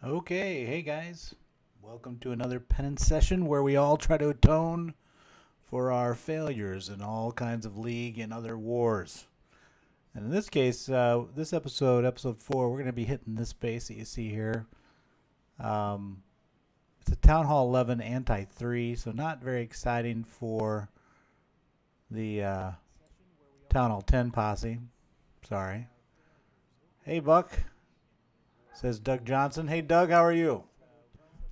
Okay, hey guys. Welcome to another penance session where we all try to atone for our failures in all kinds of league and other wars. And in this case, this episode 4, we're going to be hitting this base that you see here. Um, it's a Town Hall 11 anti 3, so not very exciting for the Town Hall 10 posse. Sorry. Hey, Buck, says Doug Johnson. Hey, Doug, how are you?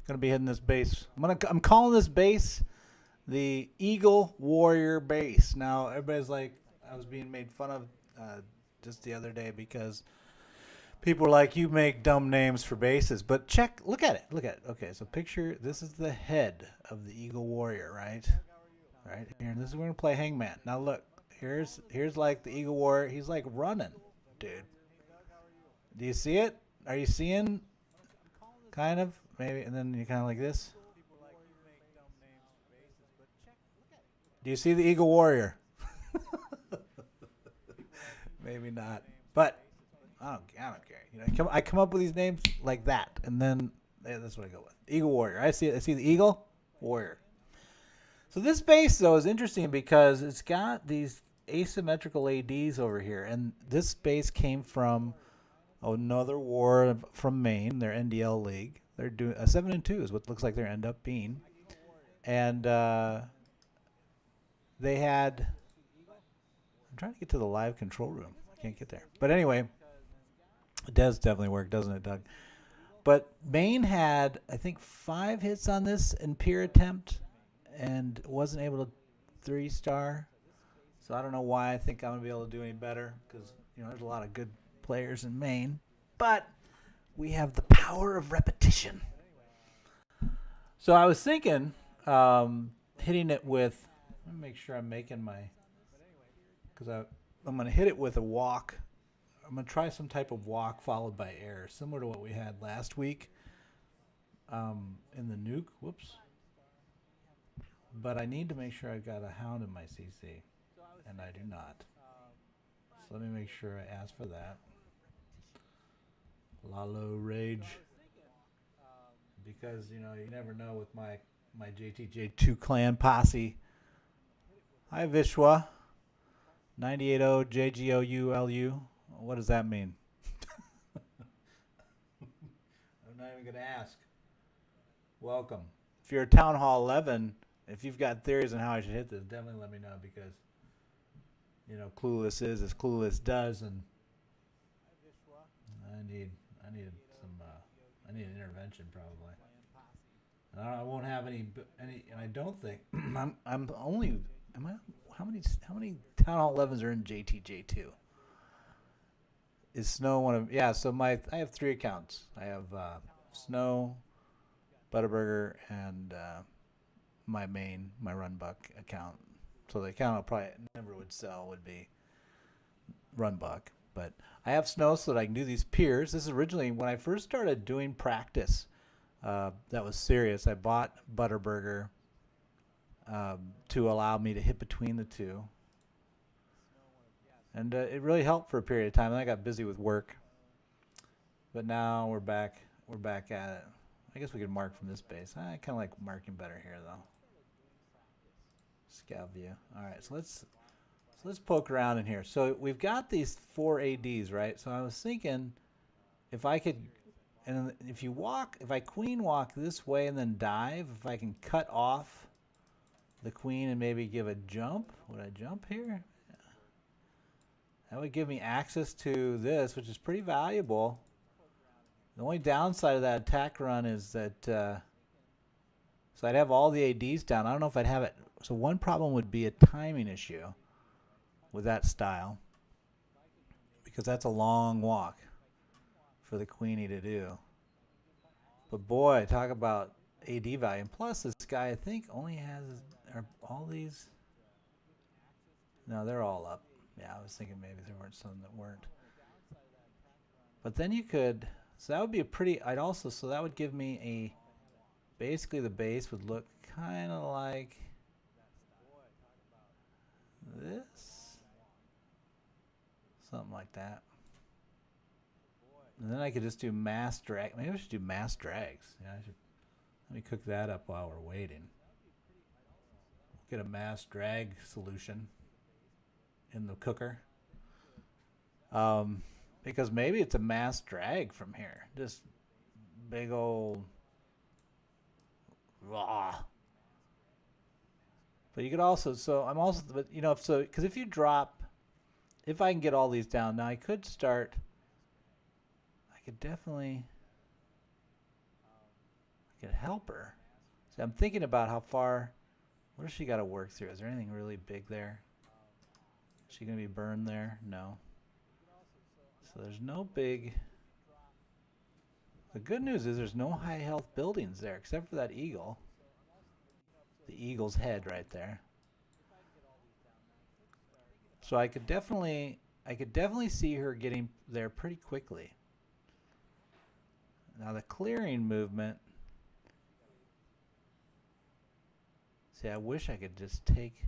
Gonna be hitting this base. I'm calling this base the Eagle Warrior base. Now everybody's like, I was being made fun of just the other day because people are like, you make dumb names for bases. But look at it. Okay, so picture this is the head of the Eagle Warrior, right? Right here, and this is we're gonna play Hangman. Now look, here's like the Eagle Warrior. He's like running, dude. Do you see it? Are you seeing? Kind of, maybe, and then you kind of like this. Do you see the Eagle Warrior? Maybe not, but I don't care. You know, I come up with these names like that, and then that's what I go with. Eagle Warrior. I see the Eagle Warrior. So this base though is interesting because it's got these asymmetrical ADs over here, and this base came from another war from Maine, their NDL league. They're doing a 7-2 is what looks like they end up being, and they had. I'm trying to get to the live control room. I can't get there, but anyway, it does definitely work, doesn't it, Doug? But Maine had I think 5 hits on this in peer attempt, and wasn't able to 3-star. So I don't know why I think I'm gonna be able to do any better because there's a lot of good players in Maine, but we have the power of repetition. So I was thinking hitting it with. Let me make sure I'm making my. Because I'm going to hit it with a walk. I'm going to try some type of walk followed by air, similar to what we had last week in the nuke. Whoops. But I need to make sure I've got a hound in my CC, and I do not. So let me make sure I ask for that. Lalo Rage. Because, you never know with my JTJ2 clan posse. Hi, Vishwa. 980 JGOULU. What does that mean? I'm not even going to ask. Welcome. If you're a Town Hall 11, if you've got theories on how I should hit this, definitely let me know because, clueless is as clueless does, and I need I need an intervention probably. And I won't have any, and I don't think I'm only. Am I? How many Town Hall 11s are in JTJ2? Is Snow one of? Yeah. So I have 3 accounts. I have Snow, Butterburger, and my RunBuck account. So the account I probably never would sell would be RunBuck. But I have Snow so that I can do these piers. This is originally when I first started doing practice. That was serious. I bought Butterburger to allow me to hit between the two. And it really helped for a period of time. And I got busy with work. But now we're back. We're back at it. I guess we could mark from this base. I kind of like marking better here, though. Scout view. All right, so let's poke around in here. So we've got these 4 ADs, right? So I was thinking if I could, and if I queen walk this way and then dive, if I can cut off the queen and maybe give a jump. Would I jump here? That would give me access to this, which is pretty valuable. The only downside of that attack run is that so I'd have all the ADs down. I don't know if I'd have it. So one problem would be a timing issue with that style because that's a long walk for the queenie to do. But boy, talk about AD value. And plus, this guy I think only has all these. No, they're all up. Yeah, I was thinking maybe there weren't some that weren't. But then you could, so that would be a pretty, so that would give me basically the base would look kind of like this. Something like that. And then I could just do mass drag. Maybe I should do mass drags. Yeah, I should. Let me cook that up while we're waiting. Get a mass drag solution in the cooker. Because maybe it's a mass drag from here. Just big old raw. But you could also, so I'm also, but you know, so because if you drop, if I can get all these down now, I could start. I could definitely. I could help her. See, I'm thinking about how far. What does she got to work through? Is there anything really big there? Is she gonna be burned there? No. So there's no big. The good news is there's no high health buildings there except for that eagle. The eagle's head right there. So I could definitely see her getting there pretty quickly. Now the clearing movement. See, I wish I could just take.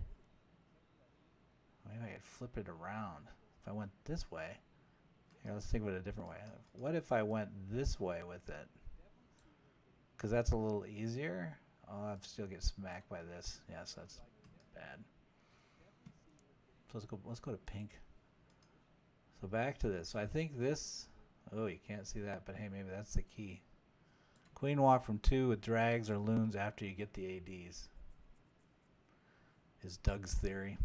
Maybe I could flip it around. If I went this way. Here, let's think of it a different way. What if I went this way with it? Because that's a little easier. Oh, I'll still get smacked by this. Yes, that's bad. So let's go to pink. So back to this. So I think this. Oh, you can't see that, but hey, maybe that's the key. Queen walk from 2 with drags or loons after you get the ADs. Is Doug's theory.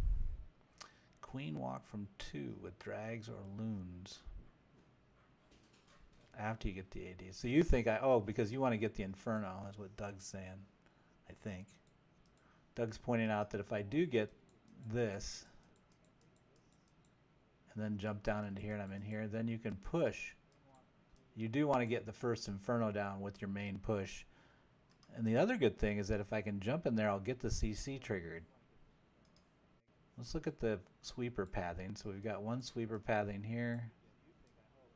Queen walk from 2 with drags or loons after you get the AD. So you think because you want to get the Inferno, is what Doug's saying, I think. Doug's pointing out that if I do get this and then jump down into here and I'm in here, then you can push. You do want to get the first Inferno down with your main push. And the other good thing is that if I can jump in there, I'll get the CC triggered. Let's look at the sweeper pathing. So we've got one sweeper pathing here,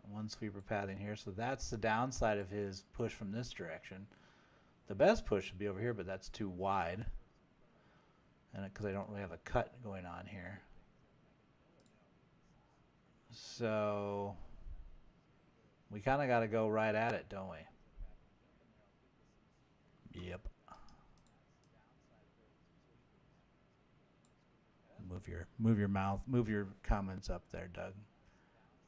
one sweeper pathing here. So that's the downside of his push from this direction. The best push should be over here, but that's too wide. And because I don't really have a cut going on here. So we kind of got to go right at it, don't we? Yep. Move your comments up there, Doug.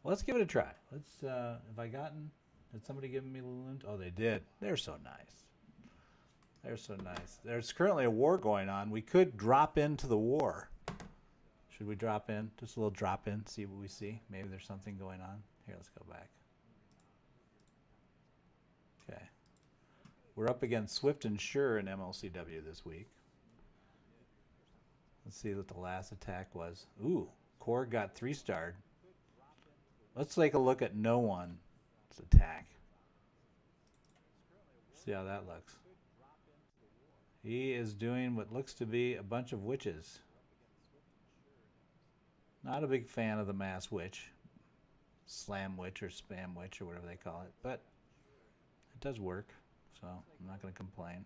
Well, let's give it a try. Let's. Did somebody give me loons? Oh, they did. They're so nice. They're so nice. There's currently a war going on. We could drop into the war. Should we drop in? Just a little drop in, see what we see. Maybe there's something going on. Here, let's go back. Okay. We're up against Swift and Sure in MLCW this week. Let's see what the last attack was. Ooh, Korg got 3-starred. Let's take a look at No One's attack. See how that looks. He is doing what looks to be a bunch of witches. Not a big fan of the mass witch. Slam witch or spam witch or whatever they call it. But it does work, so I'm not going to complain.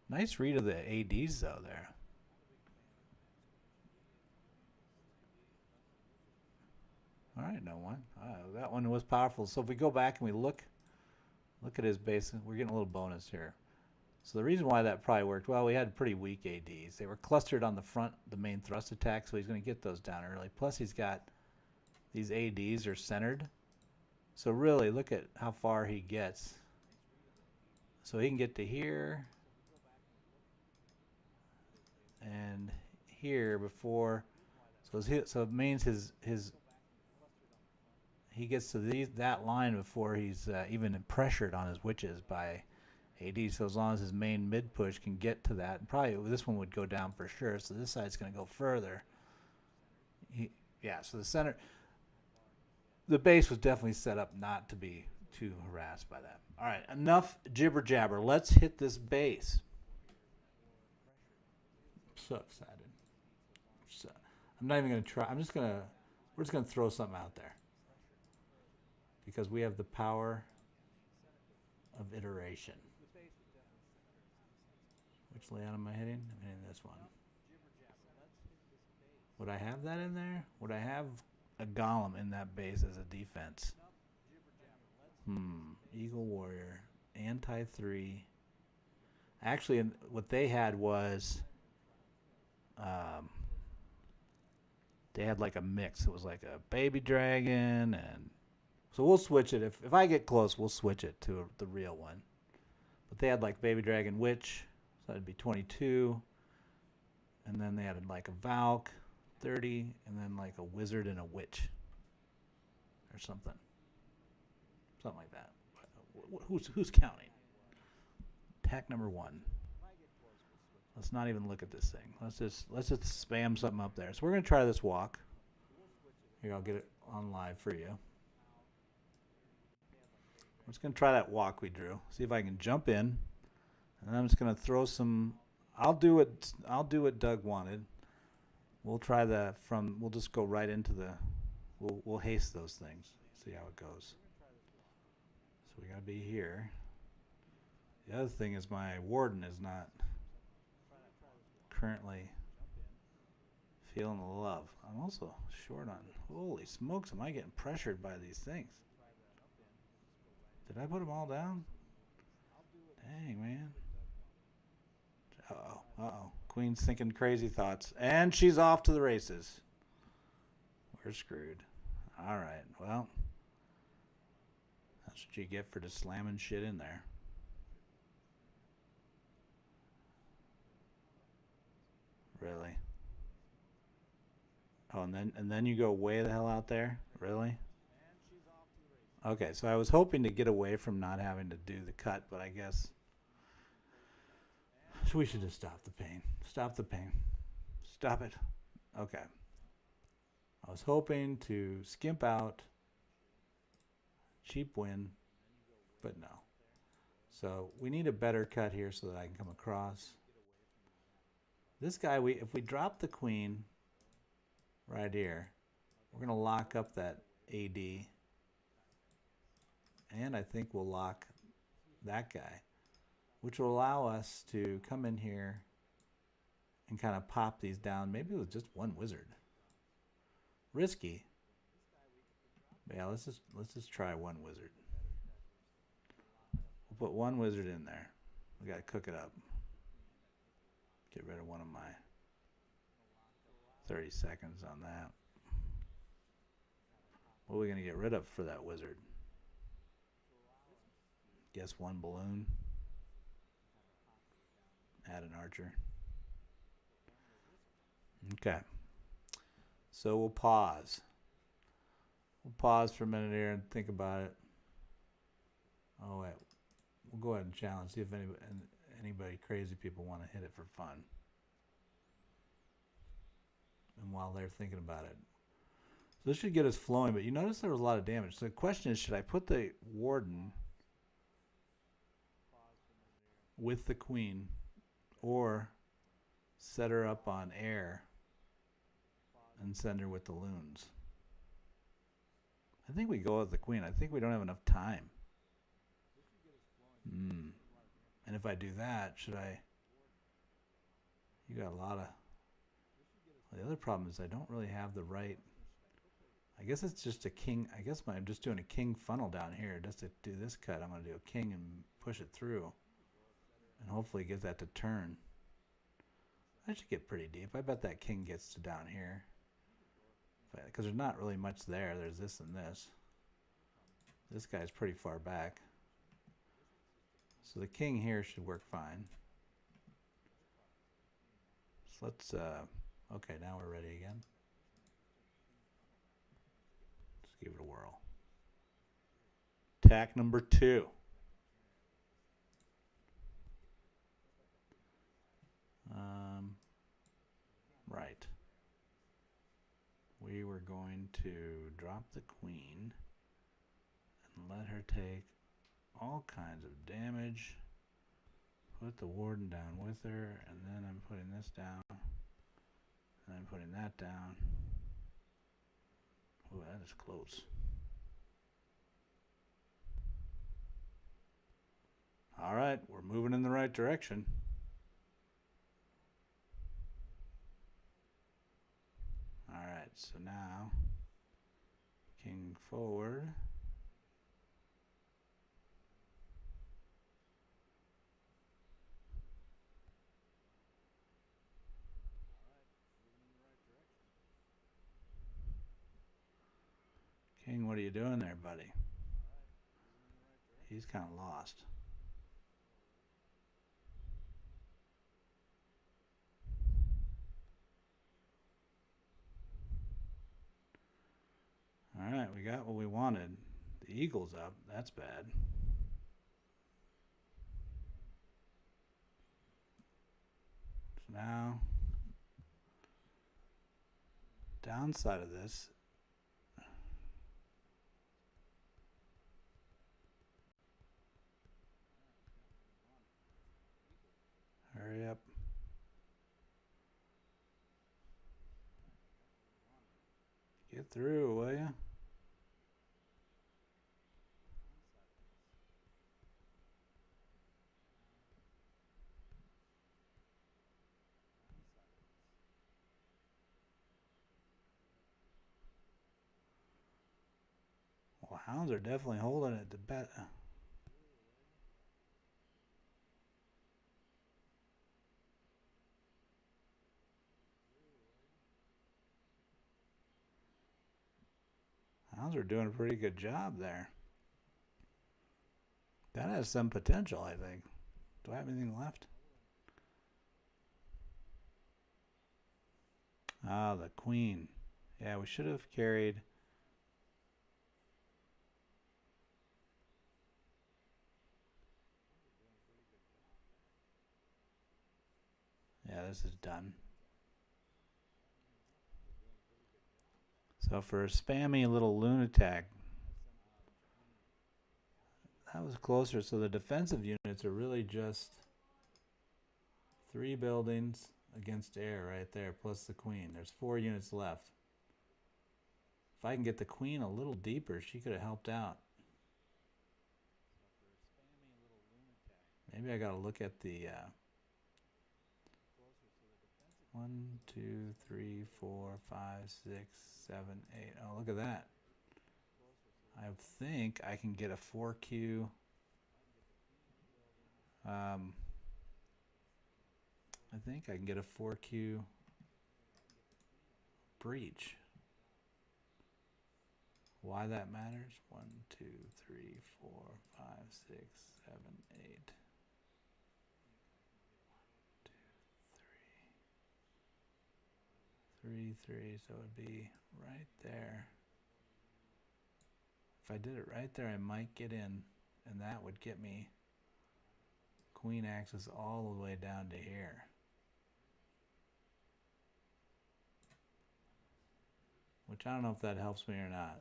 Nice read of the ADs, though, there. All right, No One. That one was powerful. So if we go back and we look at his base, we're getting a little bonus here. So the reason why that probably worked, well, we had pretty weak ADs. They were clustered on the front, the main thrust attack, so he's going to get those down early. Plus, he's got these ADs are centered. So really, look at how far he gets. So he can get to here and here before. So it means he gets to that line before he's even pressured on his witches by AD. So as long as his main mid push can get to that, and probably this one would go down for sure. So this side's going to go further. So the center, the base was definitely set up not to be too harassed by that. All right, enough jibber jabber. Let's hit this base. I'm so excited. I'm not even going to try. We're just going to throw something out there. Because we have the power of iteration. Which layout am I hitting? I'm hitting this one. Would I have that in there? Would I have a golem in that base as a defense? Eagle Warrior. Anti-3. Actually, what they had was... they had like a mix. It was like a baby dragon, and so we'll switch it. If I get close, we'll switch it to the real one. But they had like baby dragon witch, so that'd be 22, and then they had like a Valk, 30, and then like a wizard and a witch, or something like that. Who's counting? Attack number 1. Let's not even look at this thing. Let's just spam something up there. So we're gonna try this walk. Here, I'll get it on live for you. I'm just gonna try that walk we drew. See if I can jump in, and I'm just gonna throw some. I'll do what Doug wanted. We'll try that from. We'll just go right into the. We'll haste those things. See how it goes. So we gotta be here. The other thing is my warden is not currently feeling the love. I'm also short on. Holy smokes, am I getting pressured by these things? Did I put them all down? Dang, man. Uh-oh. Queen's thinking crazy thoughts. And she's off to the races. We're screwed. All right, well. That's what you get for just slamming shit in there. Really? Oh, and then you go way the hell out there? Really? Okay, so I was hoping to get away from not having to do the cut, but I guess so we should just stop the pain. Stop the pain. Stop it. Okay. I was hoping to skimp out, cheap win, but no. So we need a better cut here so that I can come across. This guy, if we drop the queen right here, we're going to lock up that AD. And I think we'll lock that guy, which will allow us to come in here and kind of pop these down, maybe with just one wizard. Risky. But yeah, let's just try one wizard. We'll put one wizard in there. We got to cook it up. Get rid of one of my 30 seconds on that. What are we going to get rid of for that wizard? Guess one balloon. Add an archer. Okay. So we'll pause. We'll pause for a minute here and think about it. Oh, wait. We'll go ahead and challenge. See if anybody crazy people want to hit it for fun. And while they're thinking about it. So this should get us flowing, but you notice there was a lot of damage. So the question is, should I put the warden with the queen or set her up on air and send her with the loons? I think we go with the queen. I think we don't have enough time. And if I do that, should I? You got a lot of. The other problem is I don't really have the right. I guess it's just a king. I guess I'm just doing a king funnel down here. Just to do this cut, I'm going to do a king and push it through. And hopefully get that to turn. I should get pretty deep. I bet that king gets to down here. Because there's not really much there. There's this and this. This guy's pretty far back. So the king here should work fine. So let's, okay, now we're ready again. Let's give it a whirl. Attack number 2. Right. We were going to drop the queen and let her take all kinds of damage. Put the warden down with her, and then I'm putting this down, and I'm putting that down. Oh, that is close. All right, we're moving in the right direction. Alright, so now king forward. King, what are you doing there, buddy? He's kind of lost. Alright, we got what we wanted. The eagle's up. That's bad. So now, downside of this, hurry up. Get through, will ya? Well, hounds are definitely holding it to bet. Hounds are doing a pretty good job there. That has some potential, I think. Do I have anything left? Ah, the queen. Yeah, we should have carried. Yeah, this is done. So for a spammy little lunatic, that was closer. So the defensive units are really just 3 buildings against air right there, plus the queen. There's 4 units left. If I can get the queen a little deeper, she could have helped out. Maybe I got to look at the 1, 2, 3, 4, 5, 6, 7, 8. Oh, look at that. I think I can get a 4Q. I think I can get a 4Q breach. Why that matters? 1, 2, 3, 4, 5, 6, 7, 8. 3, 3, so it would be right there. If I did it right there, I might get in, and that would get me queen axis all the way down to here. Which I don't know if that helps me or not.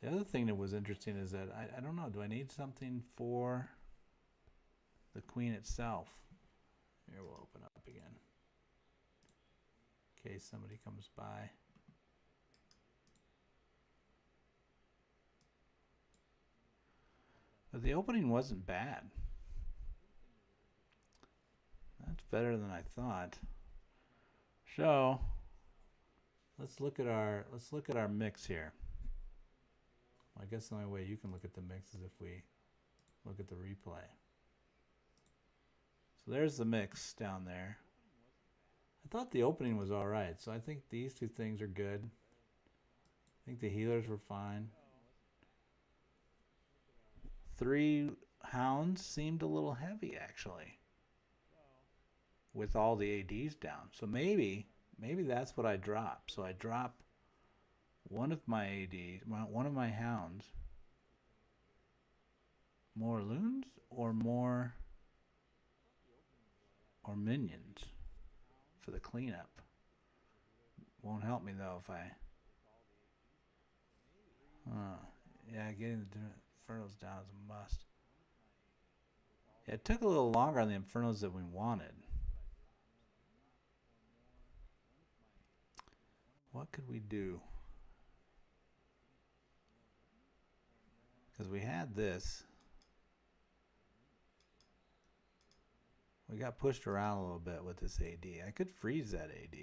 The other thing that was interesting is that I don't know, do I need something for the queen itself? Here, we'll open up again in case somebody comes by. But the opening wasn't bad. That's better than I thought. So let's look at our mix here. Well, I guess the only way you can look at the mix is if we look at the replay. So there's the mix down there. I thought the opening was all right, so I think these 2 things are good. I think the healers were fine. 3 hounds seemed a little heavy, actually, with all the ADs down. So maybe that's what I drop. So I drop one of my ADs, one of my hounds. More loons or more or minions for the cleanup. Won't help me though if I. Yeah, getting the infernos down is a must. Yeah, it took a little longer on the infernos than we wanted. What could we do? Because we had this. We got pushed around a little bit with this AD. I could freeze that AD.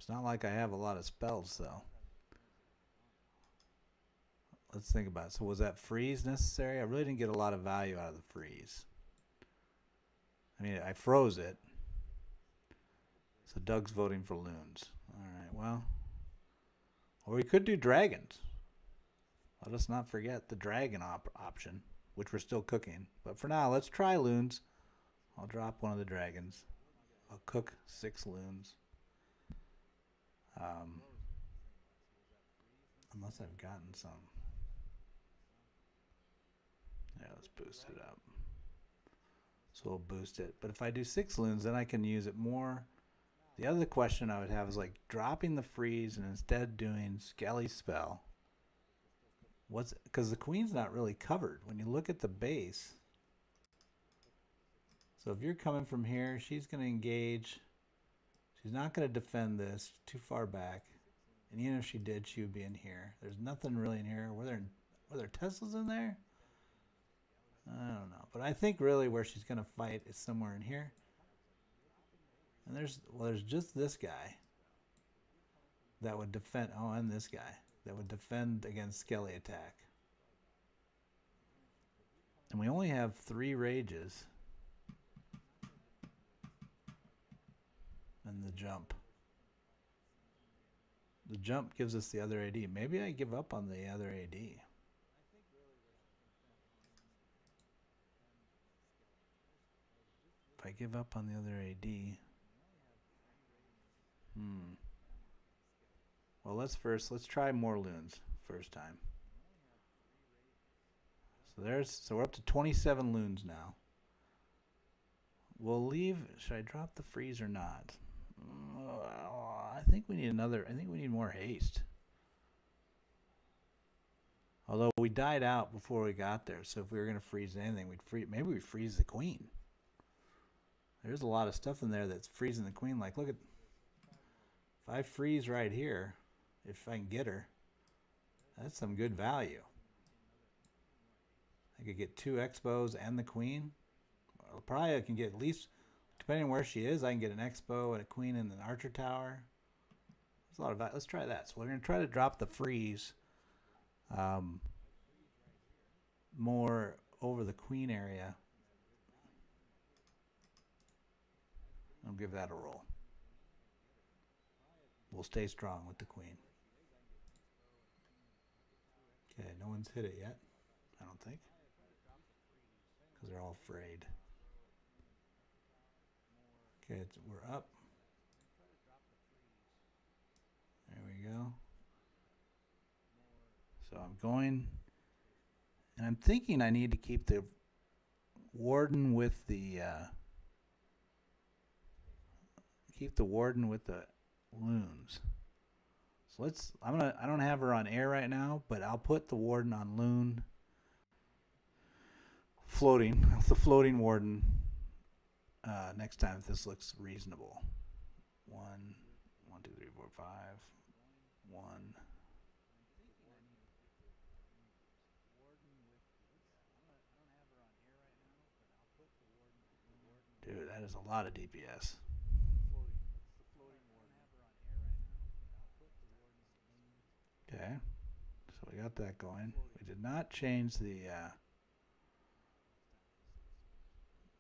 It's not like I have a lot of spells, though. Let's think about it. So was that freeze necessary? I really didn't get a lot of value out of the freeze. I mean, I froze it. So Doug's voting for loons. All right, well. Or we could do dragons. Let us not forget the dragon option, which we're still cooking. But for now, let's try loons. I'll drop one of the dragons. I'll cook 6 loons. Unless I've gotten some. Yeah, let's boost it up. So we'll boost it. But if I do 6 loons, then I can use it more. The other question I would have is like dropping the freeze and instead doing Skelly's spell. Because the queen's not really covered. When you look at the base. So if you're coming from here, she's going to engage. She's not going to defend this too far back. And even if she did, she would be in here. There's nothing really in here. Were there Teslas in there? I don't know. But I think really where she's going to fight is somewhere in here. And there's just this guy that would defend. Oh, and this guy that would defend against Skelly attack. And we only have 3 rages. And the jump. The jump gives us the other AD. Maybe I give up on the other AD. If I give up on the other AD. Well, let's try more loons first time. So we're up to 27 loons now. We'll leave. Should I drop the freeze or not? I think we need more haste. Although we died out before we got there, so if we were going to freeze anything, maybe we freeze the queen. There's a lot of stuff in there that's freezing the queen. Like, look at, if I freeze right here, if I can get her, that's some good value. I could get 2 Expos and the queen. Well, probably I can get at least, depending on where she is, I can get an Expo and a queen and an archer tower. There's a lot of value. Let's try that. So we're going to try to drop the freeze more over the queen area. I'll give that a roll. We'll stay strong with the queen. Okay, no one's hit it yet, I don't think, because they're all afraid. Okay, we're up. There we go. So I'm going, and I'm thinking I need to keep the warden with the loons. So I don't have her on air right now, but I'll put the warden on loon. Floating. The floating warden next time if this looks reasonable. 1, 2, 3, 4, 5. 1. Dude, that is a lot of DPS. Okay, so we got that going. We did not change the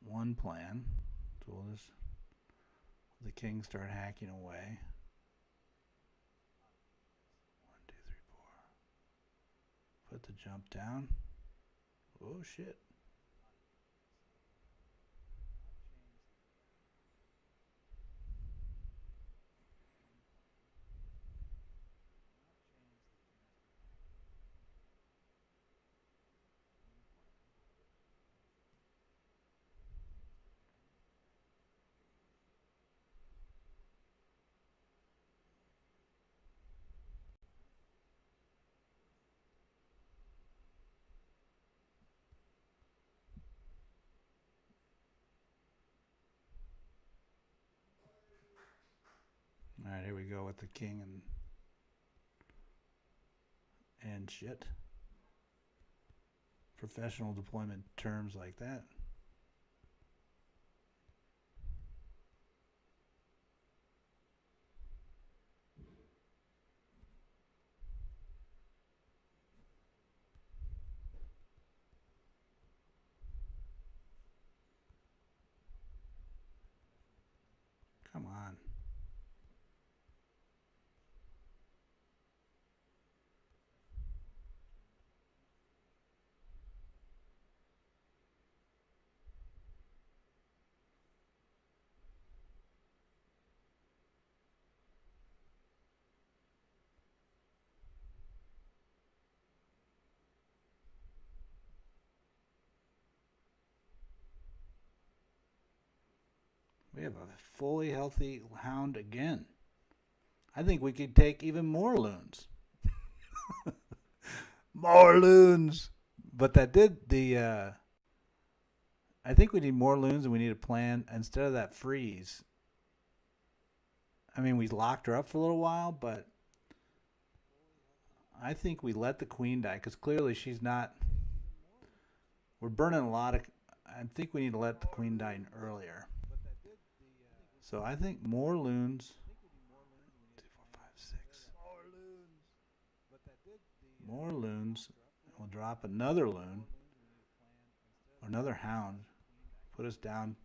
one plan. So we'll just the king start hacking away. 1, 2, 3, 4. Put the jump down. Oh shit. All right, here we go with the king and shit. Professional deployment terms like that. have a fully healthy hound again. I think we could take even more loons. More loons! But that did the... I think we need more loons and we need a plan. Instead of that freeze... I mean, we locked her up for a little while, but... I think we let the queen die, because clearly she's not... We're burning a lot of... I think we need to let the queen die earlier. So I think more loons... 2, 4, 5, 6. More loons. We'll drop another loon. Or another hound. Put us down.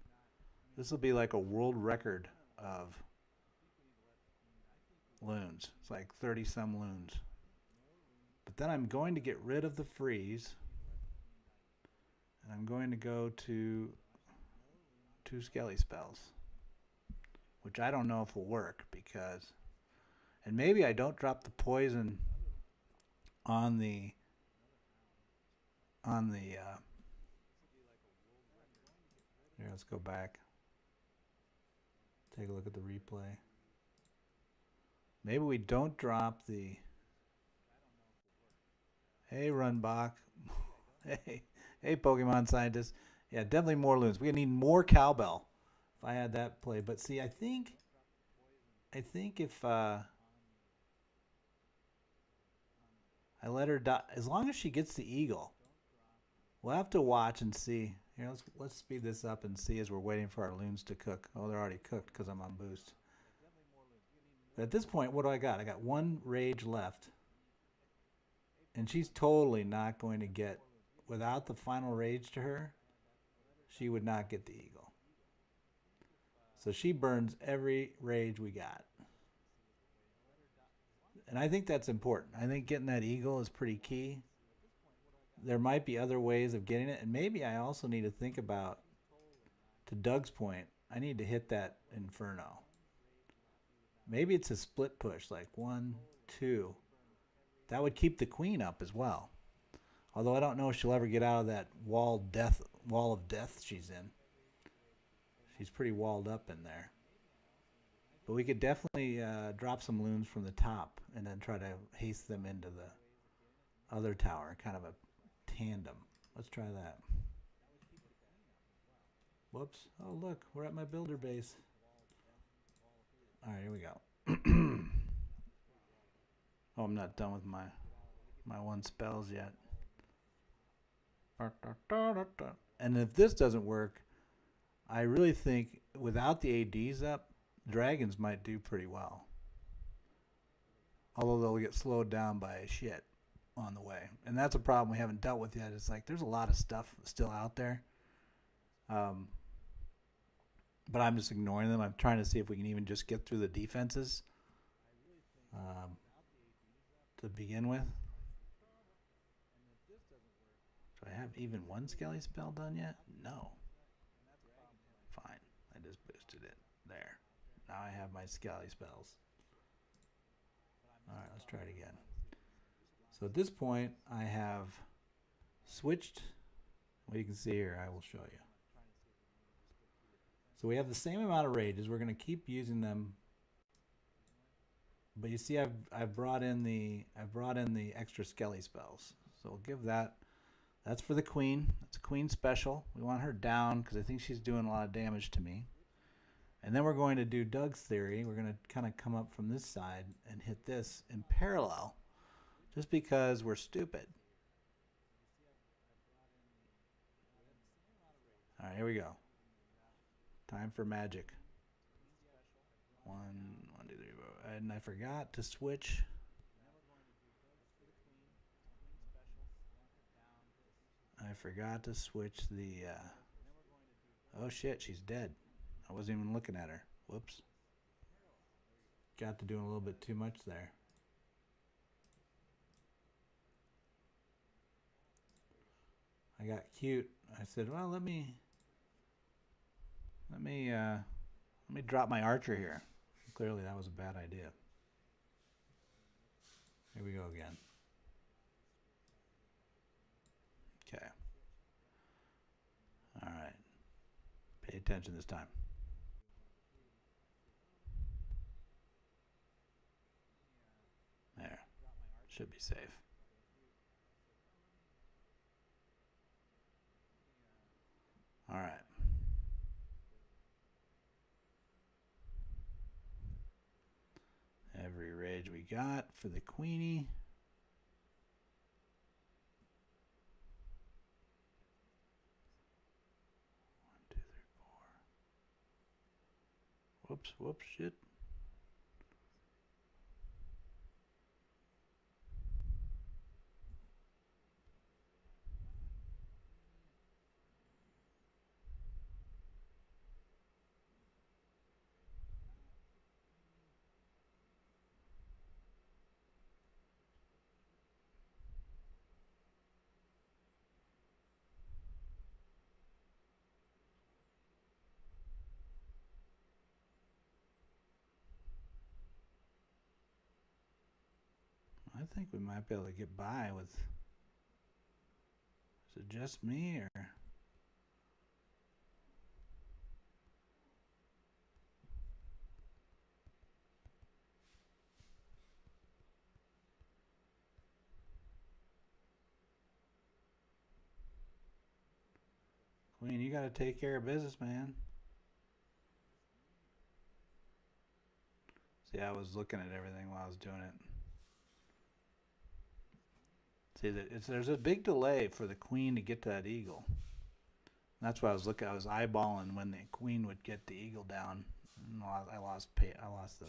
This will be like a world record of loons. It's like 30 some loons. But then I'm going to get rid of the freeze. And I'm going to go to 2 skelly spells. Which I don't know if will work because... And maybe I don't drop the poison on the... Here, let's go back. Take a look at the replay. Maybe we don't drop the... Hey, RunBuck. Hey, Pokemon scientist. Yeah, definitely more loons. We need more cowbell if I had that play. But see, I think if I let her die, as long as she gets the eagle, we'll have to watch and see. Here, let's speed this up and see as we're waiting for our loons to cook. Oh, they're already cooked because I'm on boost. But at this point, what do I got? I got 1 rage left. And she's totally not going to get, without the final rage to her, she would not get the eagle. So she burns every rage we got. And I think that's important. I think getting that eagle is pretty key. There might be other ways of getting it. And maybe I also need to think about, to Doug's point, I need to hit that inferno. Maybe it's a split push, like 1, 2. That would keep the queen up as well. Although I don't know if she'll ever get out of that wall of death she's in. She's pretty walled up in there. But we could definitely drop some loons from the top and then try to haste them into the other tower. Kind of a tandem. Let's try that. Whoops. Oh, look. We're at my builder base. All right, here we go. Oh, I'm not done with my 1 spells yet. And if this doesn't work, I really think without the ADs up, dragons might do pretty well. Although they'll get slowed down by shit on the way. And that's a problem we haven't dealt with yet. It's like there's a lot of stuff still out there. But I'm just ignoring them. I'm trying to see if we can even just get through the defenses to begin with. Do I have even 1 skelly spell done yet? No. Fine. I just boosted it. There. Now I have my skelly spells. Alright, let's try it again. So at this point, I have switched. What you can see here, I will show you. So we have the same amount of rages. We're going to keep using them. But you see, I've brought in the extra skelly spells. So we'll give that. That's for the queen. That's a queen special. We want her down because I think she's doing a lot of damage to me. And then we're going to do Doug's theory. We're going to kind of come up from this side and hit this in parallel, just because we're stupid. All right, here we go. Time for magic. 1, 2, 3, 4. And I forgot to switch. I forgot to switch the... oh shit, she's dead. I wasn't even looking at her. Whoops. Got to doing a little bit too much there. I got cute. I said, well, let me drop my archer here. Clearly that was a bad idea. Here we go again. Okay. All right. Pay attention this time. Should be safe. All right. Every rage we got for the queenie. Whoops, whoops, shit. I think we might be able to get by with. Is it just me or? Queen, you got to take care of business, man. See, I was looking at everything while I was doing it. See, there's a big delay for the queen to get to that eagle. And that's why I was looking. I was eyeballing when the queen would get the eagle down. I lost the.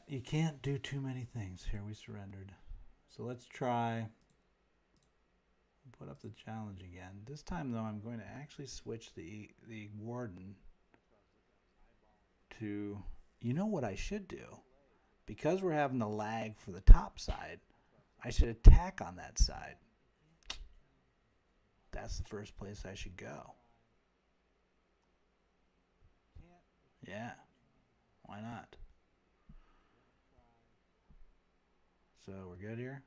You can't do too many things. Here we surrendered. So let's try. Put up the challenge again. This time though, I'm going to actually switch the warden to. You know what I should do? Because we're having the lag for the top side, I should attack on that side. That's the first place I should go. Yeah. Why not? So we're good here?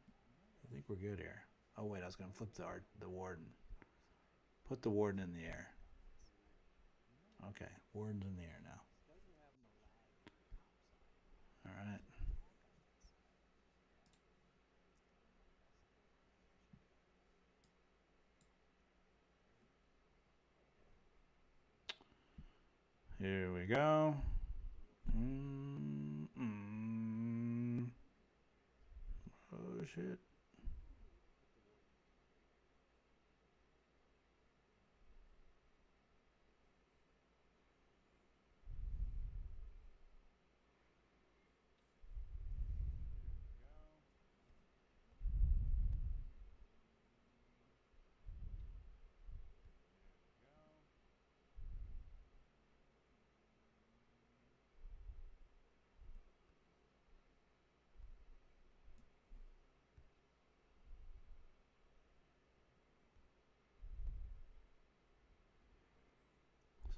I think we're good here. Oh wait, I was going to flip the warden. Put the warden in the air. Okay, warden's in the air now. All right. Here we go. Oh shit.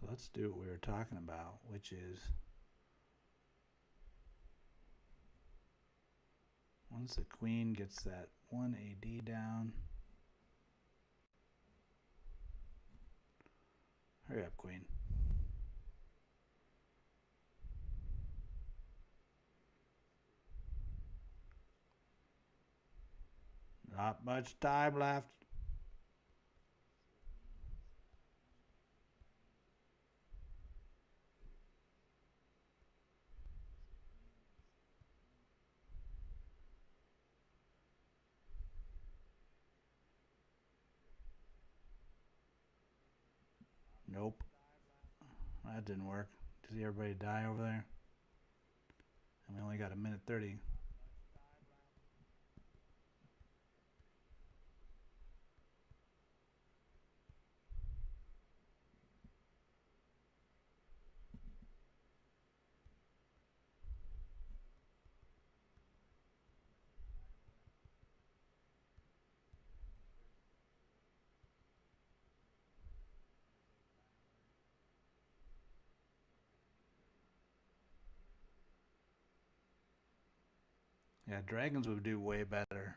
So let's do what we were talking about, which is once the queen gets that 1 AD down. Hurry up, queen. Not much time left. Nope. That didn't work. Did you see everybody die over there? And we only got 1:30. Yeah, dragons would do way better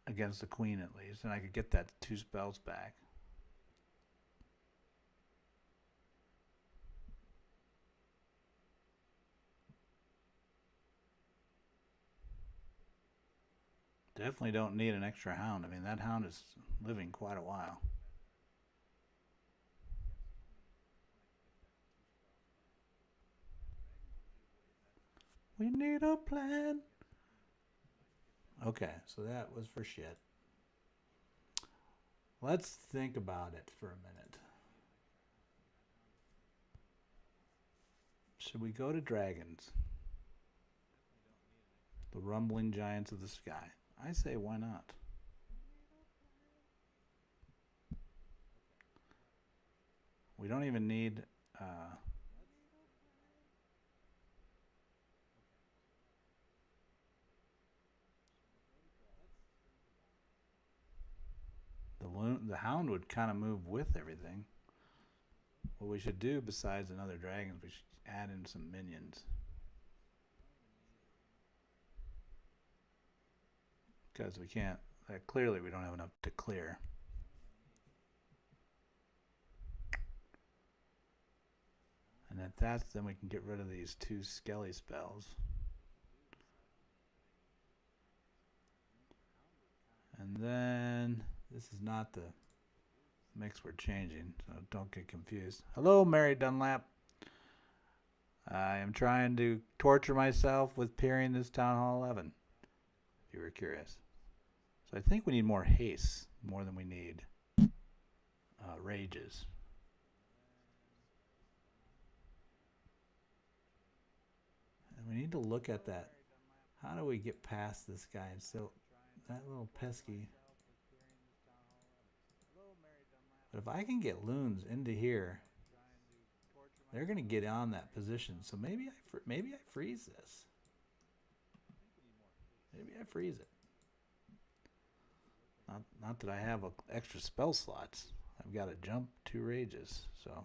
against the queen at least, and I could get that 2 spells back. Definitely don't need an extra hound. I mean, that hound is living quite a while. We need a plan. Okay, so that was for shit. Let's think about it for a minute. Should we go to dragons? The rumbling giants of the sky. I say, why not? We don't even need the hound would kind of move with everything. What we should do, besides another dragon, we should add in some minions. Because we can't, clearly we don't have enough to clear. And if that's, then we can get rid of these 2 skelly spells. And then, this is not the mix we're changing, so don't get confused. Hello, Mary Dunlap. I am trying to torture myself with peering this Town Hall 11, if you were curious. So I think we need more haste, more than we need rages. And we need to look at that. How do we get past this guy? And so, that little pesky. But if I can get loons into here, they're going to get on that position. So maybe I freeze this. Maybe I freeze it. Not that I have extra spell slots. I've got to jump 2 rages. So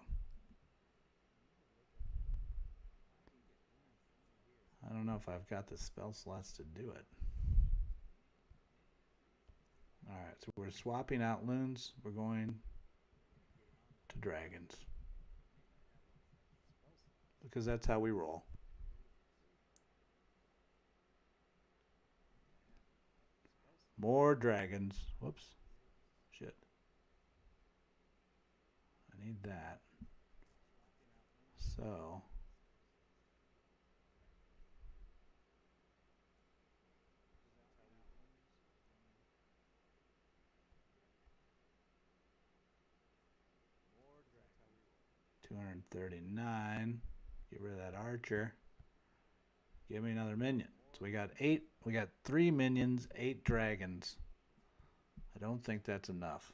I don't know if I've got the spell slots to do it. Alright, so we're swapping out loons. We're going to dragons. Because that's how we roll. More dragons. Whoops. Shit. I need that. So. $239. Get rid of that archer. Give me another minion. So we got 8. We got 3 minions, 8 dragons. I don't think that's enough.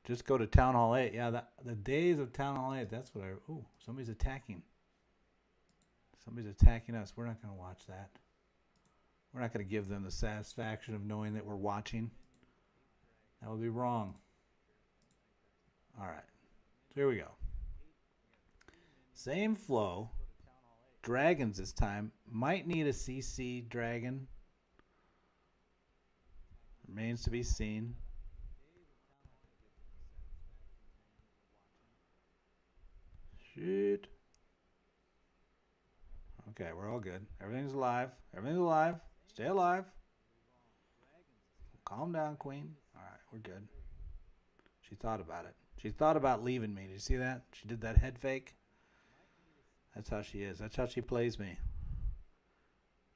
Just go to Town Hall 8. Yeah, the days of Town Hall 8. That's what I. Ooh, somebody's attacking. Somebody's attacking us. We're not going to watch that. We're not going to give them the satisfaction of knowing that we're watching. That would be wrong. All right. So here we go. Same flow. Dragons this time. Might need a CC dragon. Remains to be seen. Shit. Okay, we're all good. Everything's alive. Everything's alive. Stay alive. Calm down, Queen. All right, we're good. She thought about it. She thought about leaving me. Did you see that? She did that head fake. That's how she is. That's how she plays me.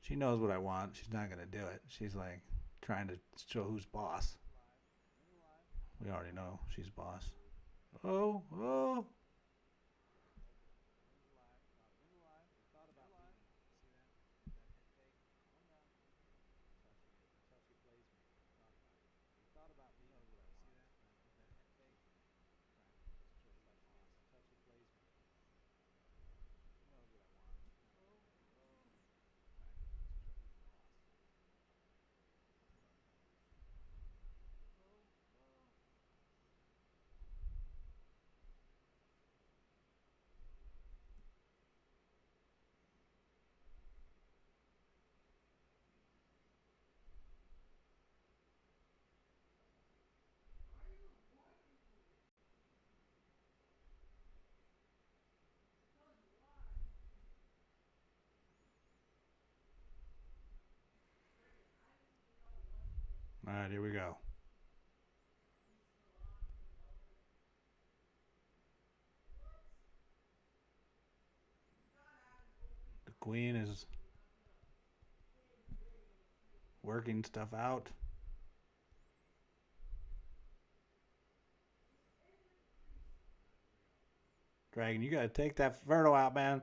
She knows what I want. She's not going to do it. She's like trying to show who's boss. We already know she's boss. Oh, oh. All right, here we go. The queen is working stuff out. Dragon, you got to take that Fertile out, man.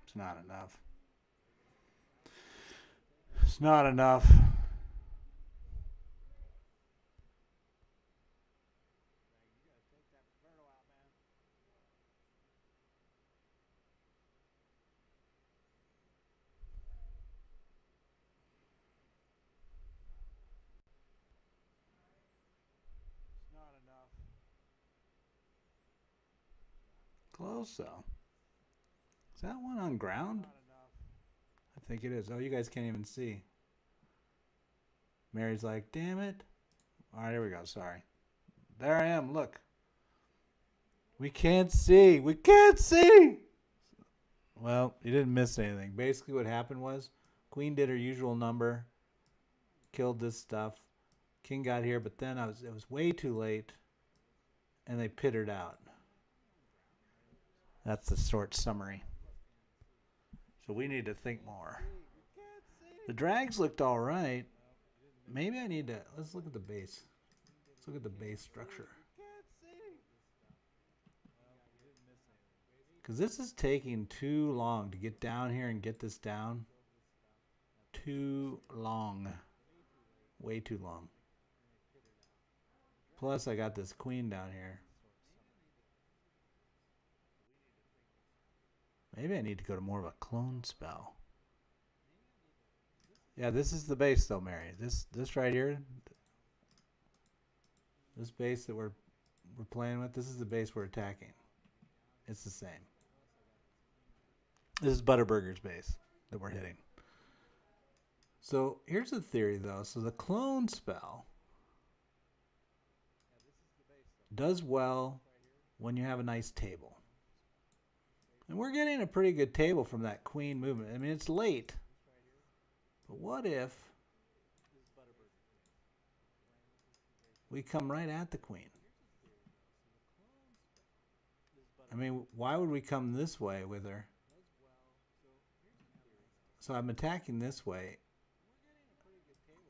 It's not enough. It's not enough. Close though. Is that one on ground? I think it is. Oh, you guys can't even see. Mary's like, damn it. All right, here we go. Sorry. There I am. Look. We can't see. We can't see. Well, you didn't miss anything. Basically what happened was Queen did her usual number, killed this stuff. King got here, but then it was way too late, and they pittered out. That's the short summary. So we need to think more. The drags looked all right. Maybe I need to, let's look at the base. Let's look at the base structure. Because this is taking too long to get down here and get this down. Too long. Way too long. Plus I got this queen down here. Maybe I need to go to more of a clone spell. Yeah, this is the base though, Mary. This right here. This base that we're playing with, this is the base we're attacking. It's the same. This is Butterburger's base that we're hitting. So here's the theory though. So the clone spell does well when you have a nice table. And we're getting a pretty good table from that queen movement. I mean, it's late. But what if we come right at the queen? I mean, why would we come this way with her? So I'm attacking this way,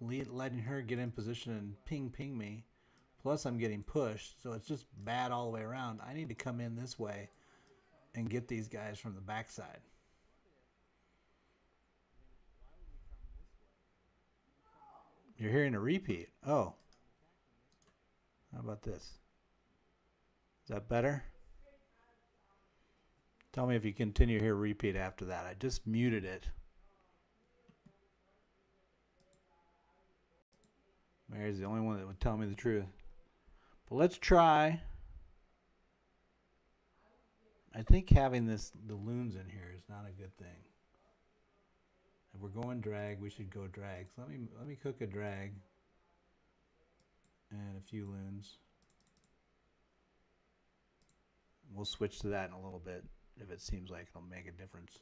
letting her get in position and ping me. Plus I'm getting pushed, so it's just bad all the way around. I need to come in this way and get these guys from the backside. You're hearing a repeat. Oh. How about this? Is that better? Tell me if you continue to hear repeat after that. I just muted it. Mary's the only one that would tell me the truth. But let's try. I think having the loons in here is not a good thing. If we're going drag, we should go drag. So let me cook a drag and a few loons. We'll switch to that in a little bit if it seems like it'll make a difference.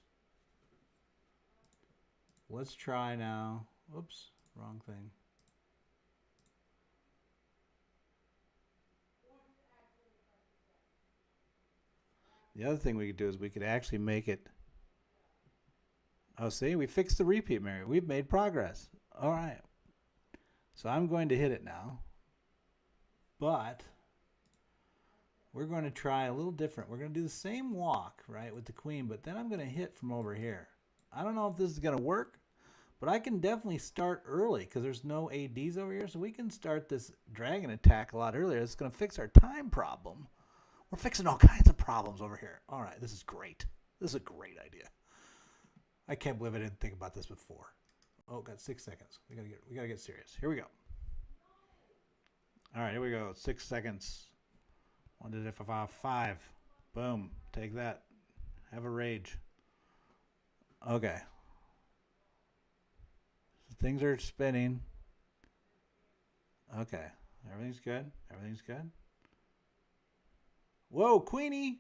Let's try now. Oops, wrong thing. The other thing we could do is we could actually make it. Oh, see, we fixed the repeat, Mary. We've made progress. All right. So I'm going to hit it now. But we're going to try a little different. We're going to do the same walk, right, with the queen, but then I'm going to hit from over here. I don't know if this is going to work, but I can definitely start early because there's no ADs over here, so we can start this dragon attack a lot earlier. It's going to fix our time problem. We're fixing all kinds of problems over here. All right, this is great. This is a great idea. I can't believe I didn't think about this before. Oh, got 6 seconds. We gotta get serious. Here we go. All right, here we go. 6 seconds. 1, 2, 3, 4, 5. Boom. Take that. Have a rage. Okay. So things are spinning. Okay. Everything's good. Everything's good. Whoa, Queenie!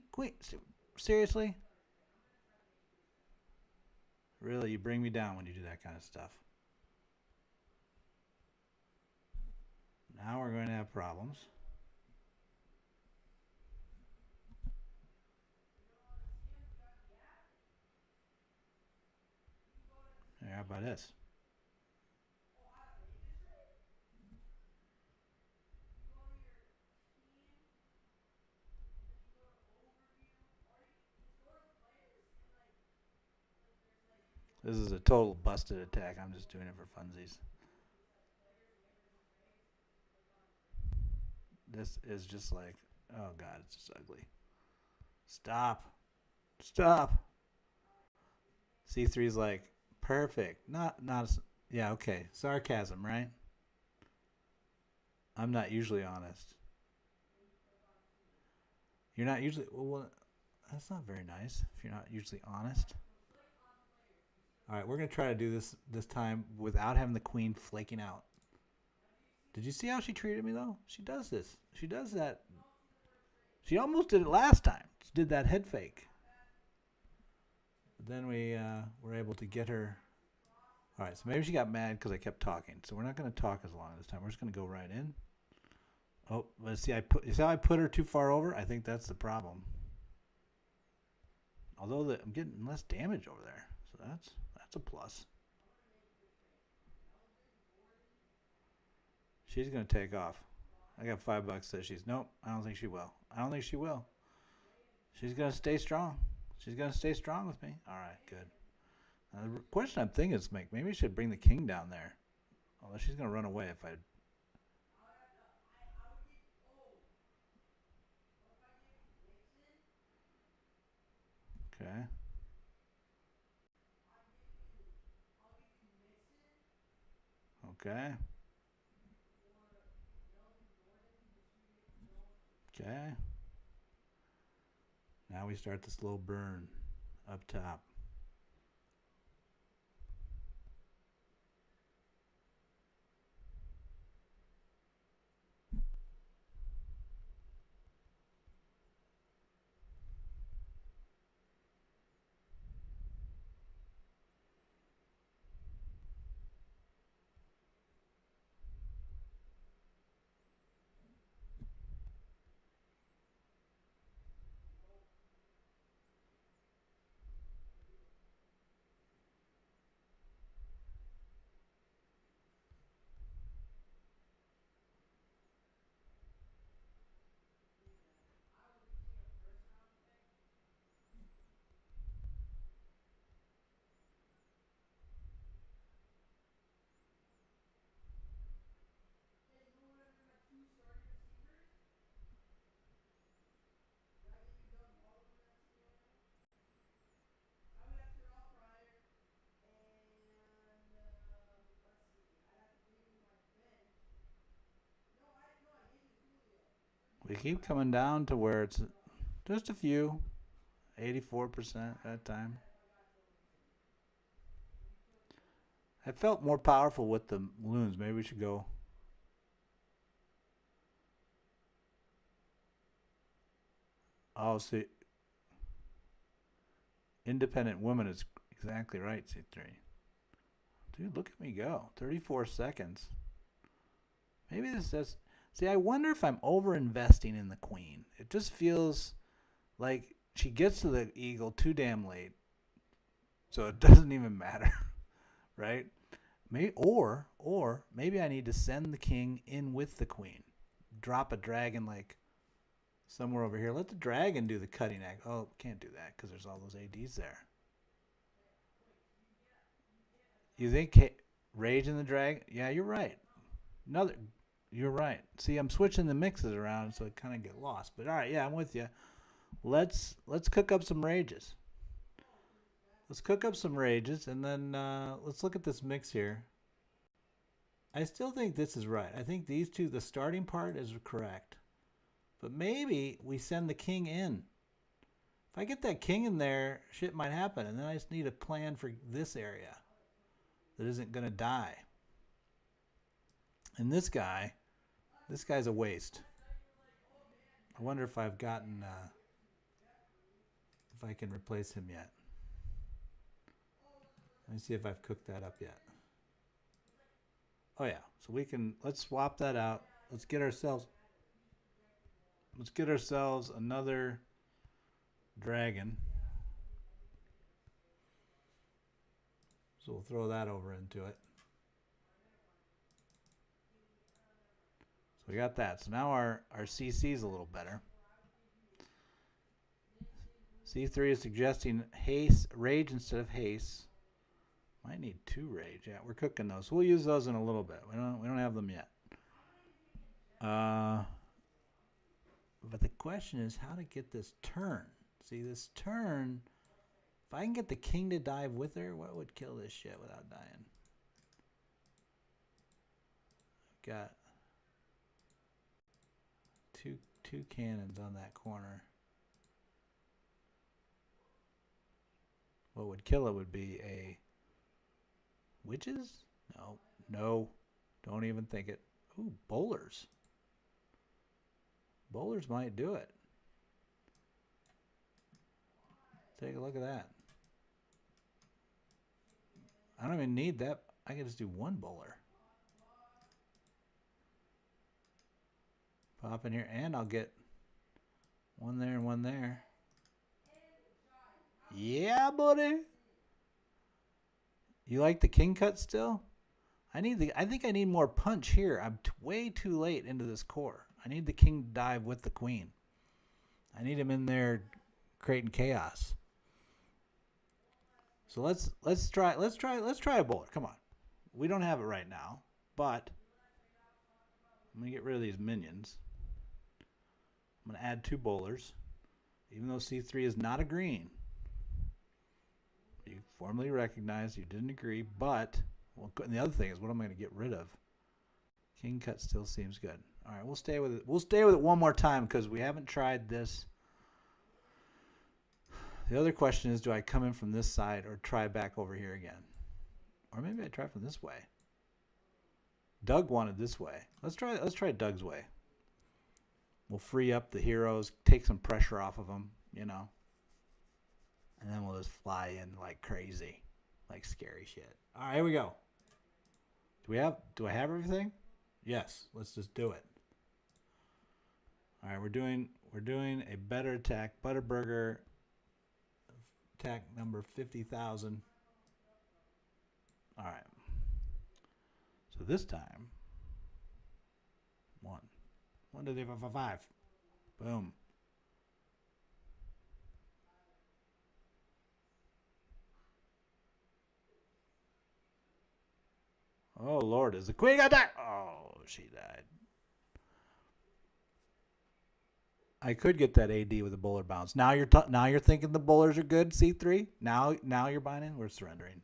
Seriously? Really, you bring me down when you do that kind of stuff. Now we're going to have problems. Here, how about this? This is a total busted attack. I'm just doing it for funsies. This is just like, oh god, it's just ugly. Stop. Stop. C3's like, perfect. Not, yeah, okay. Sarcasm, right? I'm not usually honest. You're not usually, well, that's not very nice if you're not usually honest. All right, we're going to try to do this time without having the queen flaking out. Did you see how she treated me, though? She does this. She does that. She almost did it last time. She did that head fake. But then we were able to get her. All right, so maybe she got mad because I kept talking. So we're not going to talk as long this time. We're just going to go right in. Oh, let's see. You see how I put her too far over? I think that's the problem. Although I'm getting less damage over there, so that's a plus. She's going to take off. I got $5 says she's, nope, I don't think she will. I don't think she will. She's going to stay strong. She's going to stay strong with me. All right, good. Now, the question I'm thinking is, maybe I should bring the king down there. Although she's going to run away if I... Okay. Okay. Okay. Now we start the slow burn up top. We keep coming down to where it's just a few. 84% that time. I felt more powerful with the loons. Maybe we should go. Oh, see. Independent woman is exactly right, C3. Dude, look at me go. 34 seconds. Maybe this is... See, I wonder if I'm over-investing in the queen. It just feels like she gets to the eagle too damn late. So it doesn't even matter. Right? Maybe, or maybe I need to send the king in with the queen. Drop a dragon like somewhere over here. Let the dragon do the cutting act. Oh, can't do that because there's all those ADs there. You think Rage in the Dragon? Yeah, you're right. You're right. See, I'm switching the mixes around so I kind of get lost. But all right, yeah, I'm with you. Let's cook up some rages. Let's cook up some rages, and then let's look at this mix here. I still think this is right. I think these two, the starting part is correct. But maybe we send the king in. If I get that king in there, shit might happen. And then I just need a plan for this area that isn't going to die. And this guy, This guy's a waste. I wonder if I've gotten, if I can replace him yet. Let me see if I've cooked that up yet. Oh yeah, so we can, let's swap that out. Let's get ourselves another dragon. So we'll throw that over into it. So we got that. So now our CC is a little better. C3 is suggesting haste, rage instead of haste. Might need 2 rage. Yeah, we're cooking those. So we'll use those in a little bit. We don't have them yet. But the question is how to get this turn. See, this turn, if I can get the king to dive with her, what would kill this shit without dying? I've got two cannons on that corner. What would kill it would be a witches? No, don't even think it. Ooh, bowlers. Bowlers might do it. Take a look at that. I don't even need that. I can just do 1 bowler. Pop in here, and I'll get 1 there and 1 there. Yeah, buddy. You like the king cut still? I think I need more punch here. I'm way too late into this core. I need the king to dive with the queen. I need him in there creating chaos. So let's try a bowler. Come on. We don't have it right now, but I'm gonna get rid of these minions. I'm gonna add 2 bowlers, even though C3 is not agreeing. You formally recognize you didn't agree, but well, and the other thing is what am I going to get rid of? King cut still seems good. All right, we'll stay with it. We'll stay with it one more time because we haven't tried this. The other question is, do I come in from this side or try back over here again? Or maybe I try from this way. Doug wanted this way. Let's try Doug's way. We'll free up the heroes, take some pressure off of them, you know. And then we'll just fly in like crazy, like scary shit. All right, here we go. Do I have everything? Yes, let's just do it. All right, we're doing a better attack, Butterburger attack number 50,000. All right. So this time, 1, 2, 3, 4, 5, 5. Boom. Oh Lord, is the queen got that? Oh, she died. I could get that AD with a bowler bounce. Now you're thinking the bowlers are good. C3. Now you're buying in. We're surrendering.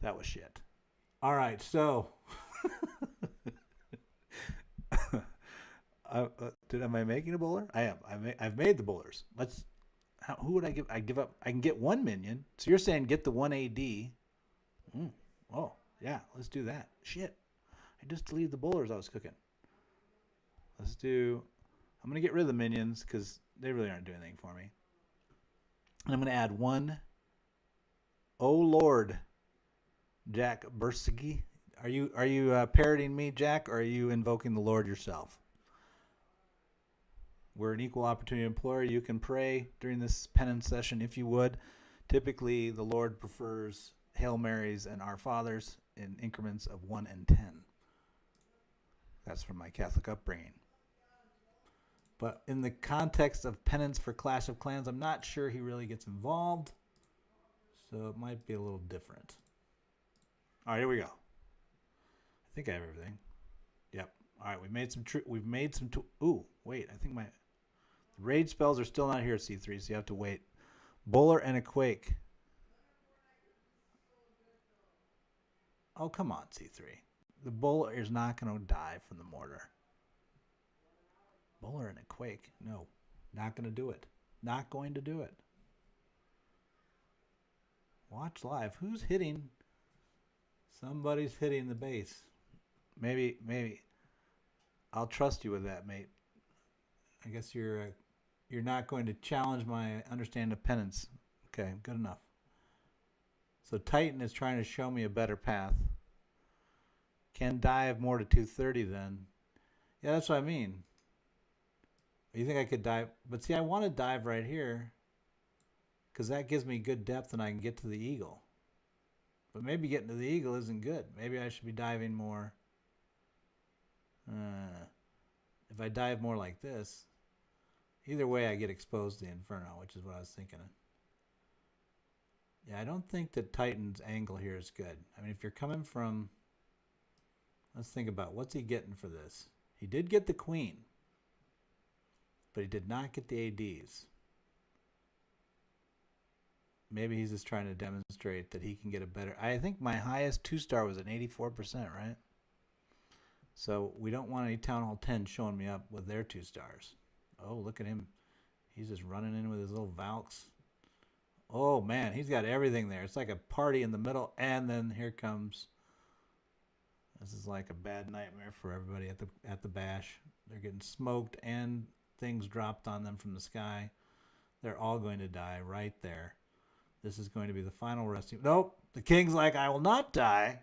That was shit. All right, so am I making a bowler? I am. I've made the bowlers. Who would I give? I give up. I can get 1 minion. So you're saying get the 1 AD. Oh. Yeah, let's do that. Shit. I just deleted the bowlers I was cooking. I'm going to get rid of the minions because they really aren't doing anything for me. And I'm going to add 1. Oh, Lord. Jack Bursky. Are you parroting me, Jack, or are you invoking the Lord yourself? We're an equal opportunity employer. You can pray during this penance session if you would. Typically, the Lord prefers Hail Marys and Our Fathers in increments of 1 and 10. That's from my Catholic upbringing. But in the context of penance for Clash of Clans, I'm not sure he really gets involved. So it might be a little different. All right, here we go. I think I have everything. Yep. All right, we've made some. Ooh, wait. I think the rage spells are still not here at C3, so you have to wait. Bowler and a Quake. Oh, come on, C3. The bowler is not going to die from the mortar. Bowler and a Quake. No, not going to do it. Not going to do it. Watch live. Who's hitting? Somebody's hitting the base. Maybe. I'll trust you with that, mate. I guess you're not going to challenge my understanding of penance. Okay, good enough. So Titan is trying to show me a better path. Can dive more to 230 then. Yeah, that's what I mean. You think I could dive? But see, I want to dive right here because that gives me good depth and I can get to the eagle. But maybe getting to the eagle isn't good. Maybe I should be diving more. If I dive more like this, either way I get exposed to the inferno, which is what I was thinking. Yeah, I don't think that Titan's angle here is good. I mean, if you're coming from, let's think about what's he getting for this. He did get the queen, but he did not get the ADs. Maybe he's just trying to demonstrate that he can get a better. I think my highest 2-star was an 84%, right? So we don't want any Town Hall 10 showing me up with their 2 stars. Oh, look at him. He's just running in with his little Valks. Oh, man, he's got everything there. It's like a party in the middle, and then here comes. This is like a bad nightmare for everybody at the bash. They're getting smoked and things dropped on them from the sky. They're all going to die right there. This is going to be the final resting. Nope, the king's like, I will not die.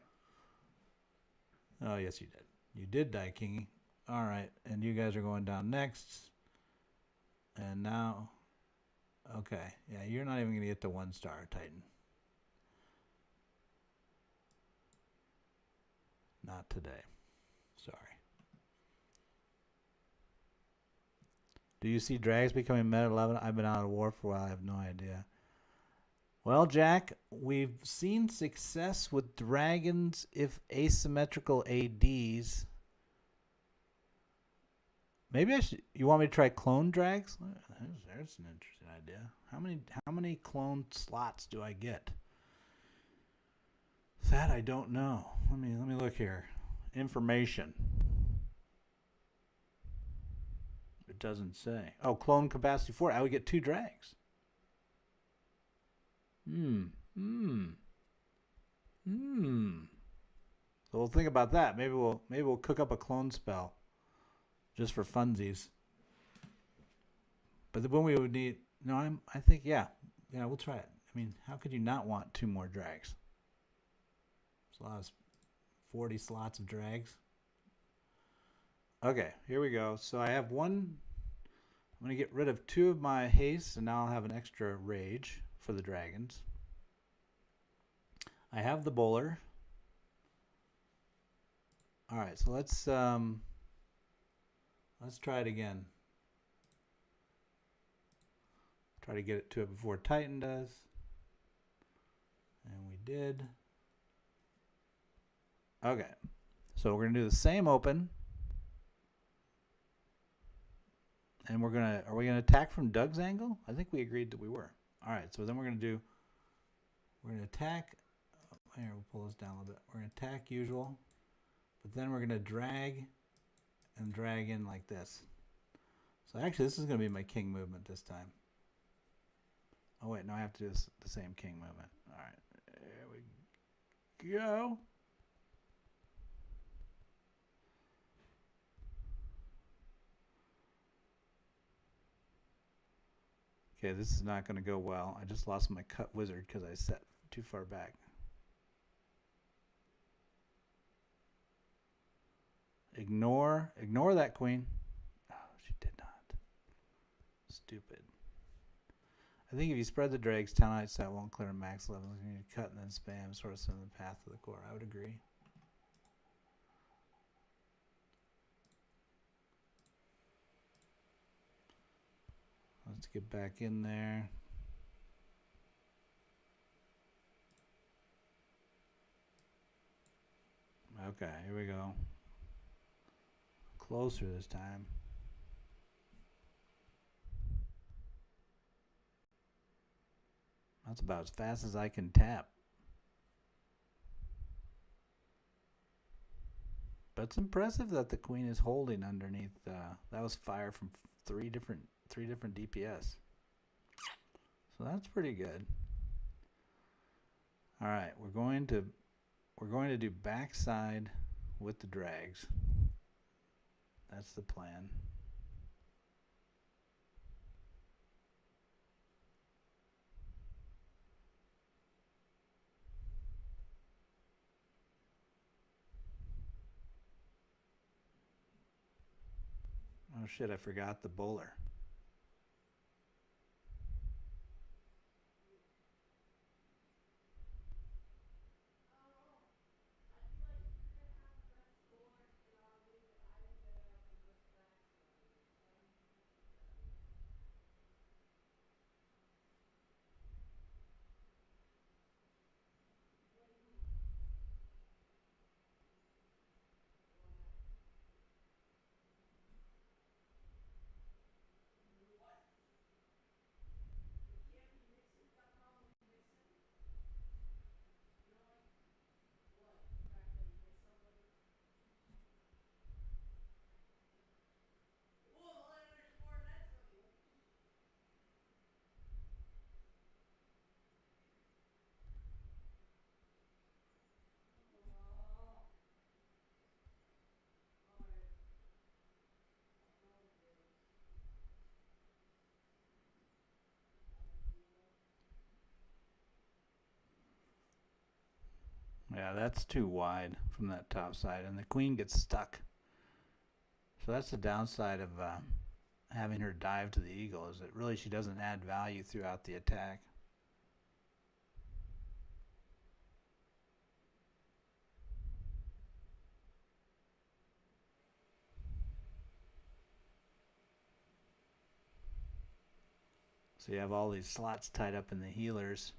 Oh, yes, you did. You did die, Kingy. All right, and you guys are going down next. And now, okay, yeah, you're not even going to get the 1-star, Titan. Not today. Sorry. Do you see drags becoming meta 11? I've been out of war for a while. I have no idea. Well, Jack, we've seen success with dragons if asymmetrical ADs. Maybe I should. You want me to try clone drags? There's an interesting idea. How many clone slots do I get? That I don't know. Let me look here. Information. It doesn't say. Oh, clone capacity 4. I would get 2 drags. So we'll think about that. Maybe we'll cook up a clone spell just for funsies. But when we would need I think we'll try it. I mean, how could you not want 2 more drags? There's a lot of 40 slots of drags. Okay, here we go. So I have one. I'm going to get rid of 2 of my haste, and now I'll have an extra rage for the dragons. I have the bowler. All right, so let's try it again. Try to get it to it before Titan does. And we did. Okay, so we're going to do the same open. And are we going to attack from Doug's angle? I think we agreed that we were. All right, so then we're going to attack. Here, we'll pull this down a little bit. We're going to attack usual, but then we're going to drag and drag in like this. So actually, this is going to be my king movement this time. Oh, wait, no, I have to do the same king movement. All right, there we go. Okay, this is not going to go well. I just lost my cut wizard because I set too far back. Ignore that queen. Oh, she did not. Stupid. I think if you spread the drags, Town Knights that won't clear max level. You need to cut and then spam, sort of send the path to the core. I would agree. Let's get back in there. Okay, here we go. Closer this time. That's about as fast as I can tap. But it's impressive that the queen is holding underneath. That was fire from three different DPS. So that's pretty good. All right, we're going to do backside with the drags. That's the plan. Oh shit, I forgot the bowler. Yeah, that's too wide from that top side, and the queen gets stuck. So that's the downside of having her dive to the eagle, is that really she doesn't add value throughout the attack. So you have all these slots tied up in the healers.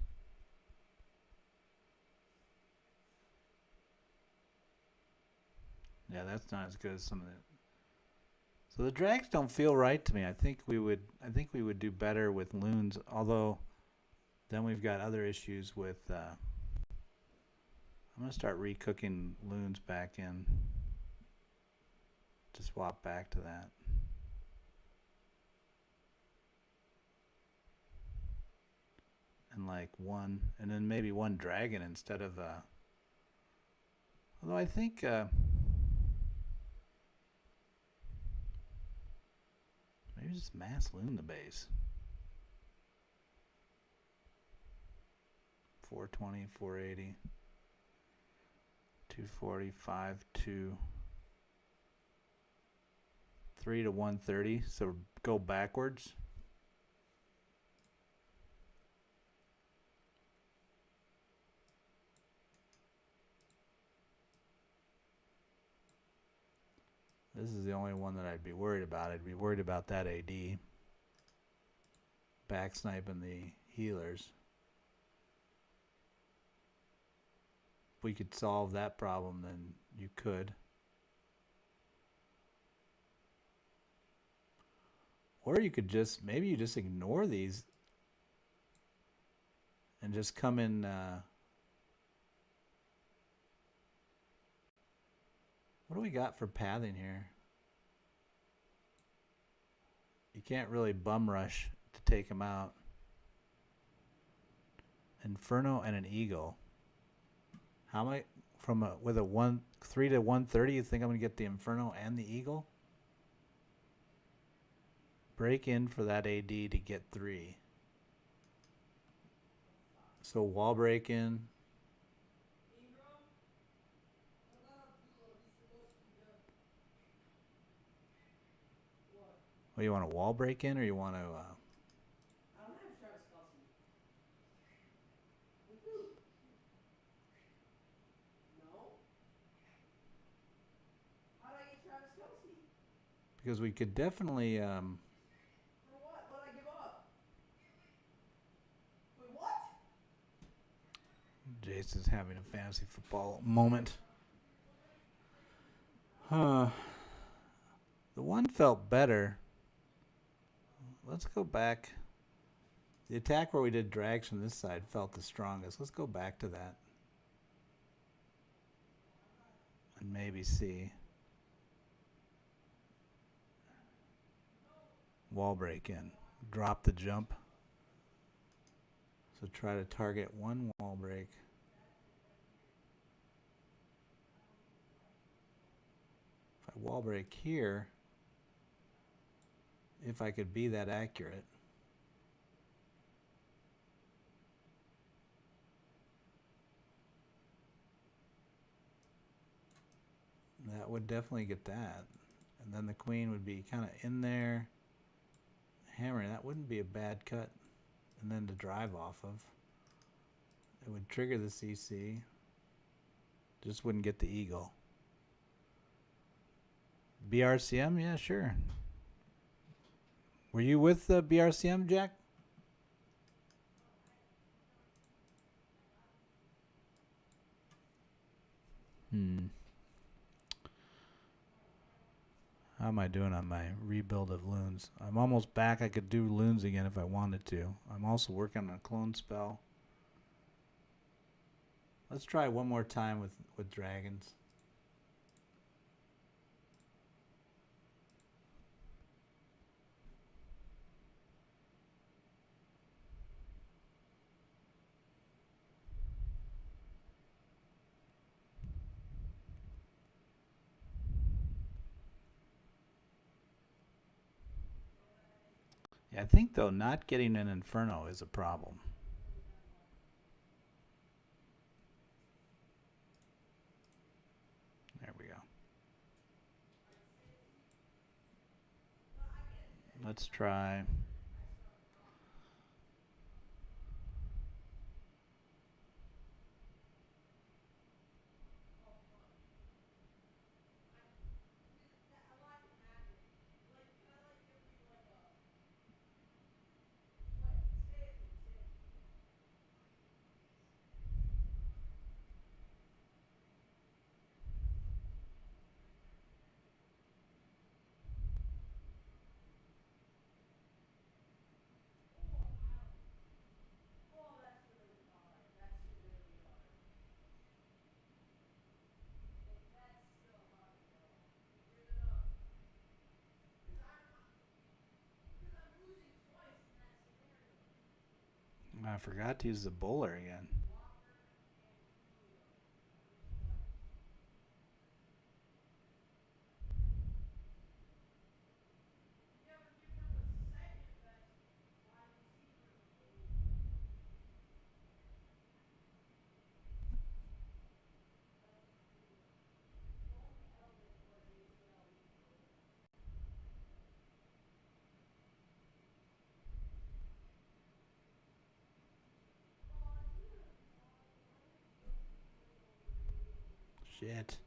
Yeah, that's not as good as some of the. So the drags don't feel right to me. I think we would do better with loons. Although, then we've got other issues with. I'm gonna start recooking loons back in. To swap back to that. And like one, and then maybe one dragon instead of. Although I think. Maybe just mass loon the base. 420, 480, 240, 5, 2, 3 to 130. So go backwards. This is the only one that I'd be worried about. I'd be worried about that AD. Back sniping the healers. If we could solve that problem, then you could. Or you could just, maybe you just ignore these and just come in. What do we got for pathing here? You can't really bum rush to take him out. Inferno and an eagle. How am I from with a 3 to 130? You think I'm gonna get the Inferno and the eagle? Break in for that AD to get 3. So wall break in. Well, you want a wall break in, or you want to? I don't have Travis Kelsey. With who? No. How did I get Travis Kelsey? Because we could definitely. For what? What did I give up? Wait, what? Jason's having a fantasy football moment. The one felt better. Let's go back. The attack where we did drags from this side felt the strongest. Let's go back to that. And maybe see. Wall break in. Drop the jump. So try to target one wall break. If I wall break here, if I could be that accurate. That would definitely get that. And then the queen would be kind of in there. Hammering, that wouldn't be a bad cut. And then to drive off of. It would trigger the CC. Just wouldn't get the eagle. BRCM? Yeah, sure. Were you with the BRCM, Jack? How am I doing on my rebuild of loons? I'm almost back. I could do loons again if I wanted to. I'm also working on a clone spell. Let's try one more time with dragons. Yeah, I think, though, not getting an Inferno is a problem. There we go. Let's try. I forgot to use the bowler again. Shit.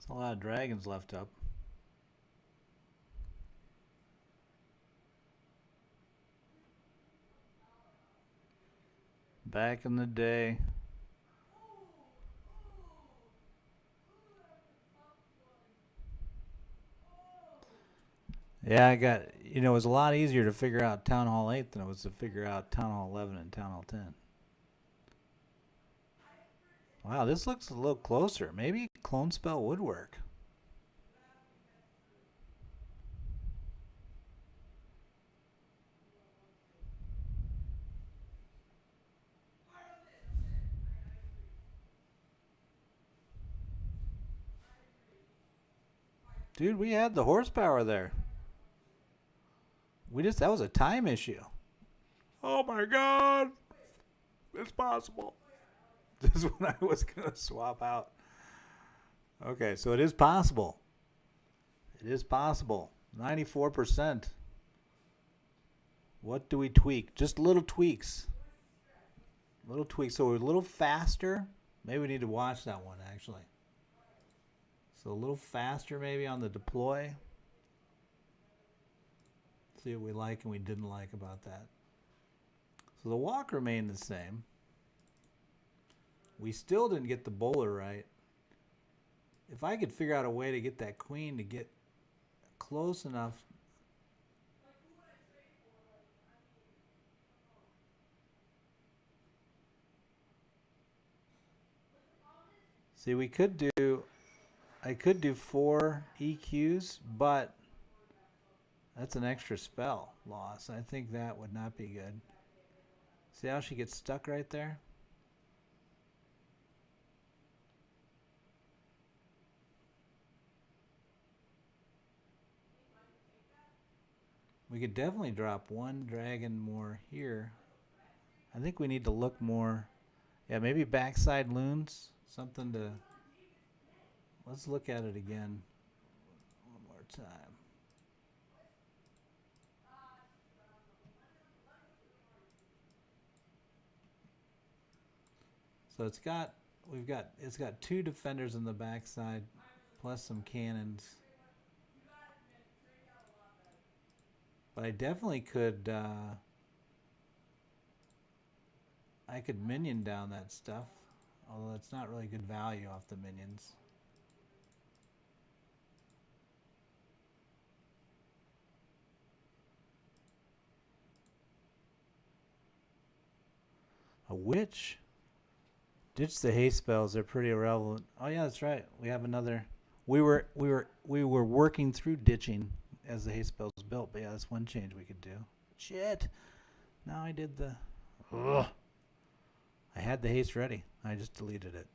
There's a lot of dragons left up. Back in the day. Yeah, I got, it was a lot easier to figure out Town Hall 8 than it was to figure out Town Hall 11 and Town Hall 10. Wow, this looks a little closer. Maybe Clone Spell would work. Dude, we had the horsepower there. That was a time issue. Oh my god! It's possible. This is when I was going to swap out. Okay, so it is possible. It is possible. 94%. What do we tweak? Just little tweaks. Little tweaks. So we're a little faster. Maybe we need to watch that one, actually. So a little faster maybe on the deploy. See what we like and we didn't like about that. So the walk remained the same. We still didn't get the bowler right. If I could figure out a way to get that queen to get close enough. See, I could do 4 EQs, but that's an extra spell loss. I think that would not be good. See how she gets stuck right there? We could definitely drop 1 dragon more here. I think we need to look more. Yeah, maybe backside loons. Something to. Let's look at it again one more time. So it's got 2 defenders on the backside, plus some cannons. But I definitely could. I could minion down that stuff, although it's not really good value off the minions. A witch. Ditch the haste spells. They're pretty irrelevant. Oh yeah, that's right. We have another. We were working through ditching as the haste spells was built. But yeah, that's one change we could do. Shit. Now I did the. Ugh. I had the haste ready. I just deleted it.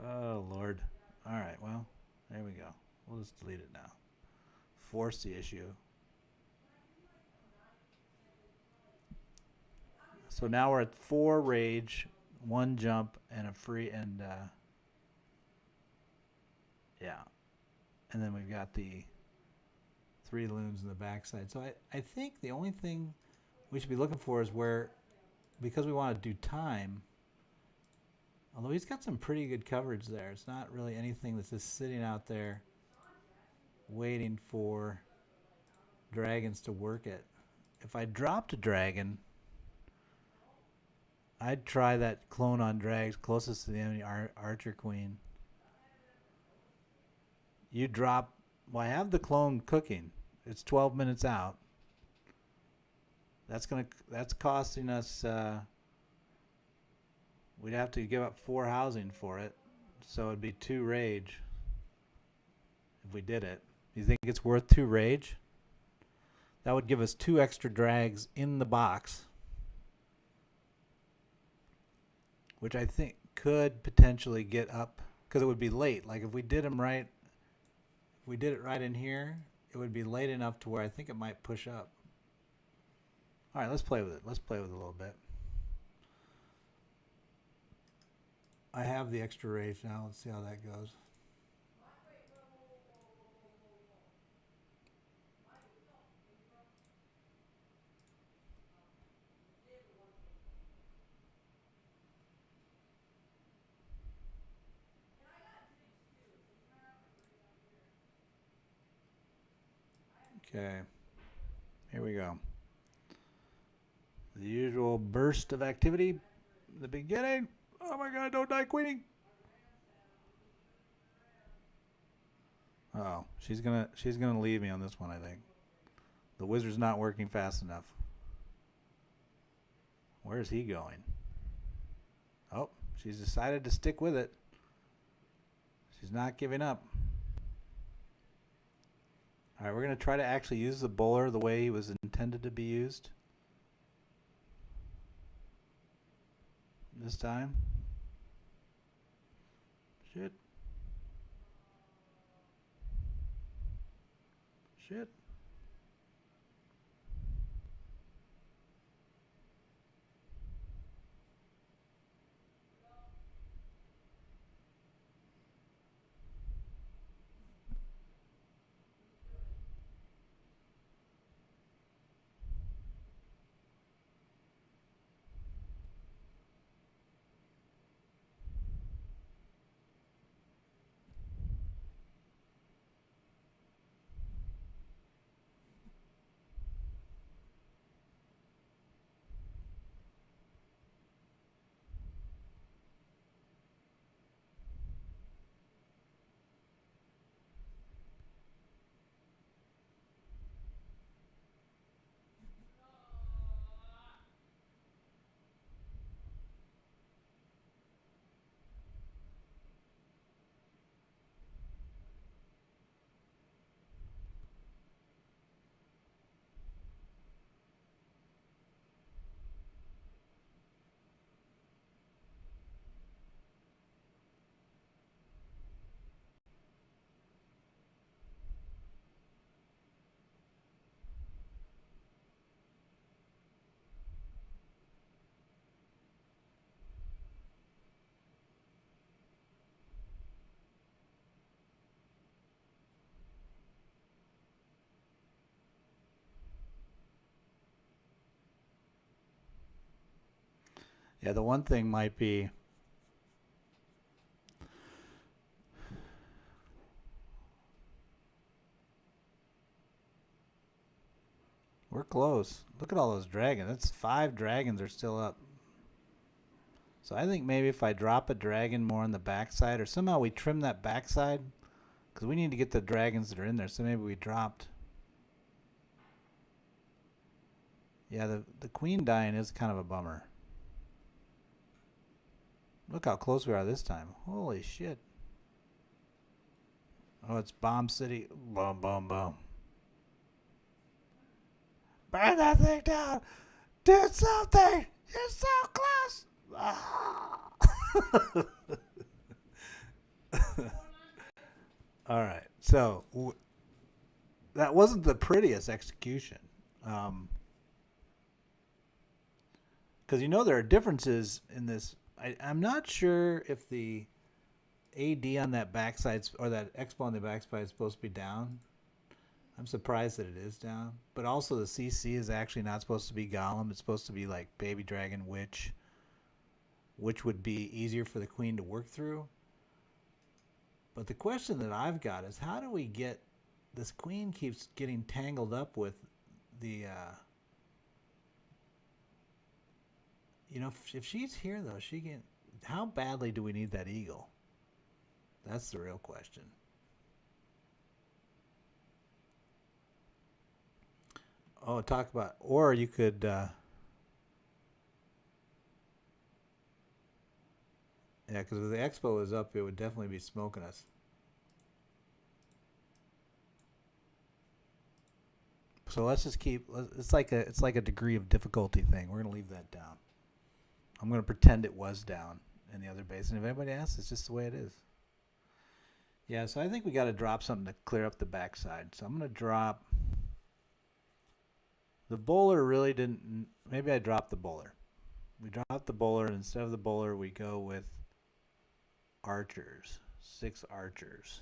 Oh Lord. All right. Well, there we go. We'll just delete it now. Force the issue. So now we're at 4 rage, 1 jump, and a free, and yeah. And then we've got the 3 loons in the backside. So I think the only thing we should be looking for is where, because we want to do time, although he's got some pretty good coverage there. It's not really anything that's just sitting out there waiting for dragons to work it. If I dropped a dragon, I'd try that clone on drags closest to the enemy archer queen. You drop. Well, I have the clone cooking. It's 12 minutes out. That's costing us. We'd have to give up 4 housing for it, so it'd be 2 rage if we did it. Do you think it's worth 2 rage? That would give us 2 extra drags in the box, which I think could potentially get up, because it would be late. Like if we did them right, if we did it right in here, it would be late enough to where I think it might push up. All right, let's play with it. Let's play with it a little bit. I have the extra rage now. Let's see how that goes. Okay, here we go. The usual burst of activity, the beginning. Oh my God! Don't die, Queenie. Oh, she's gonna leave me on this one. I think the wizard's not working fast enough. Where's he going? Oh, she's decided to stick with it. She's not giving up. All right, we're going to try to actually use the bowler the way he was intended to be used this time. Shit. Shit. Yeah, the one thing might be we're close. Look at all those dragons. That's 5 dragons are still up. So I think maybe if I drop a dragon more on the backside, or somehow we trim that backside, because we need to get the dragons that are in there. So maybe we dropped. Yeah, the queen dying is kind of a bummer. Look how close we are this time. Holy shit. Oh, it's Bomb City. Boom, boom, boom. Burn that thing down. Do something. You're so close. All right. So that wasn't the prettiest execution. Because there are differences in this. I'm not sure if the AD on that backside or that expo on the backside is supposed to be down. I'm surprised that it is down. But also the CC is actually not supposed to be Golem. It's supposed to be like Baby Dragon Witch, which would be easier for the queen to work through. But the question that I've got is, how do we get this queen keeps getting tangled up with the if she's here though, how badly do we need that eagle? That's the real question. Oh, talk about, or you could yeah, because if the expo is up, it would definitely be smoking us. So let's just keep. It's like a degree of difficulty thing. We're gonna leave that down. I'm gonna pretend it was down in the other base, and if anybody asks, it's just the way it is. Yeah, so I think we got to drop something to clear up the backside. So I'm gonna drop. The bowler really didn't. Maybe I dropped the bowler. We dropped the bowler, and instead of the bowler, we go with archers. 6 archers.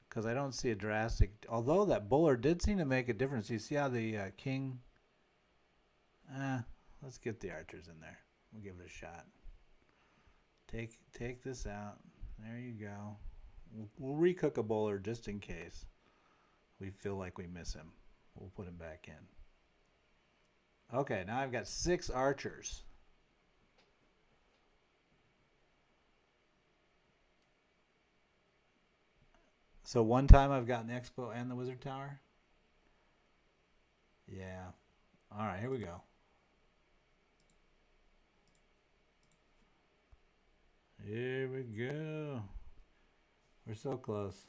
Because I don't see a drastic. Although that bowler did seem to make a difference. You see how the king. Let's get the archers in there. We'll give it a shot. Take this out. There you go. We'll recook a bowler just in case we feel like we miss him. We'll put him back in. Okay, now I've got 6 archers. So one time I've gotten the Expo and the Wizard Tower? Yeah. Alright, here we go. Here we go. We're so close.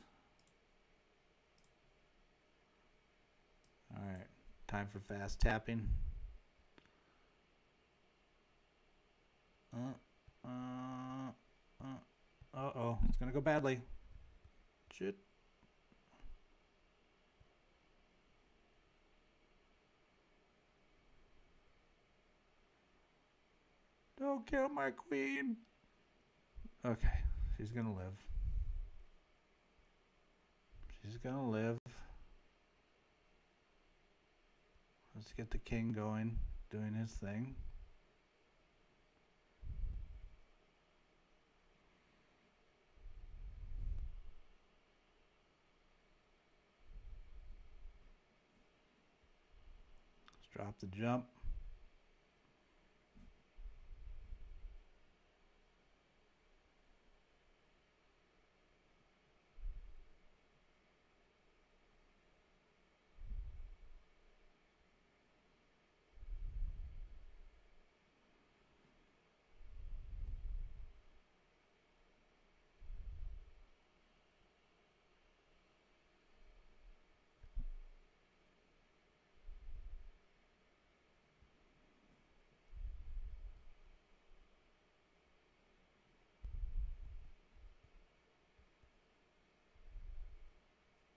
Alright, time for fast tapping. Uh-oh, it's gonna go badly. Shit. Don't kill my queen. Okay, she's gonna live. She's gonna live. Let's get the king going, doing his thing. Let's drop the jump.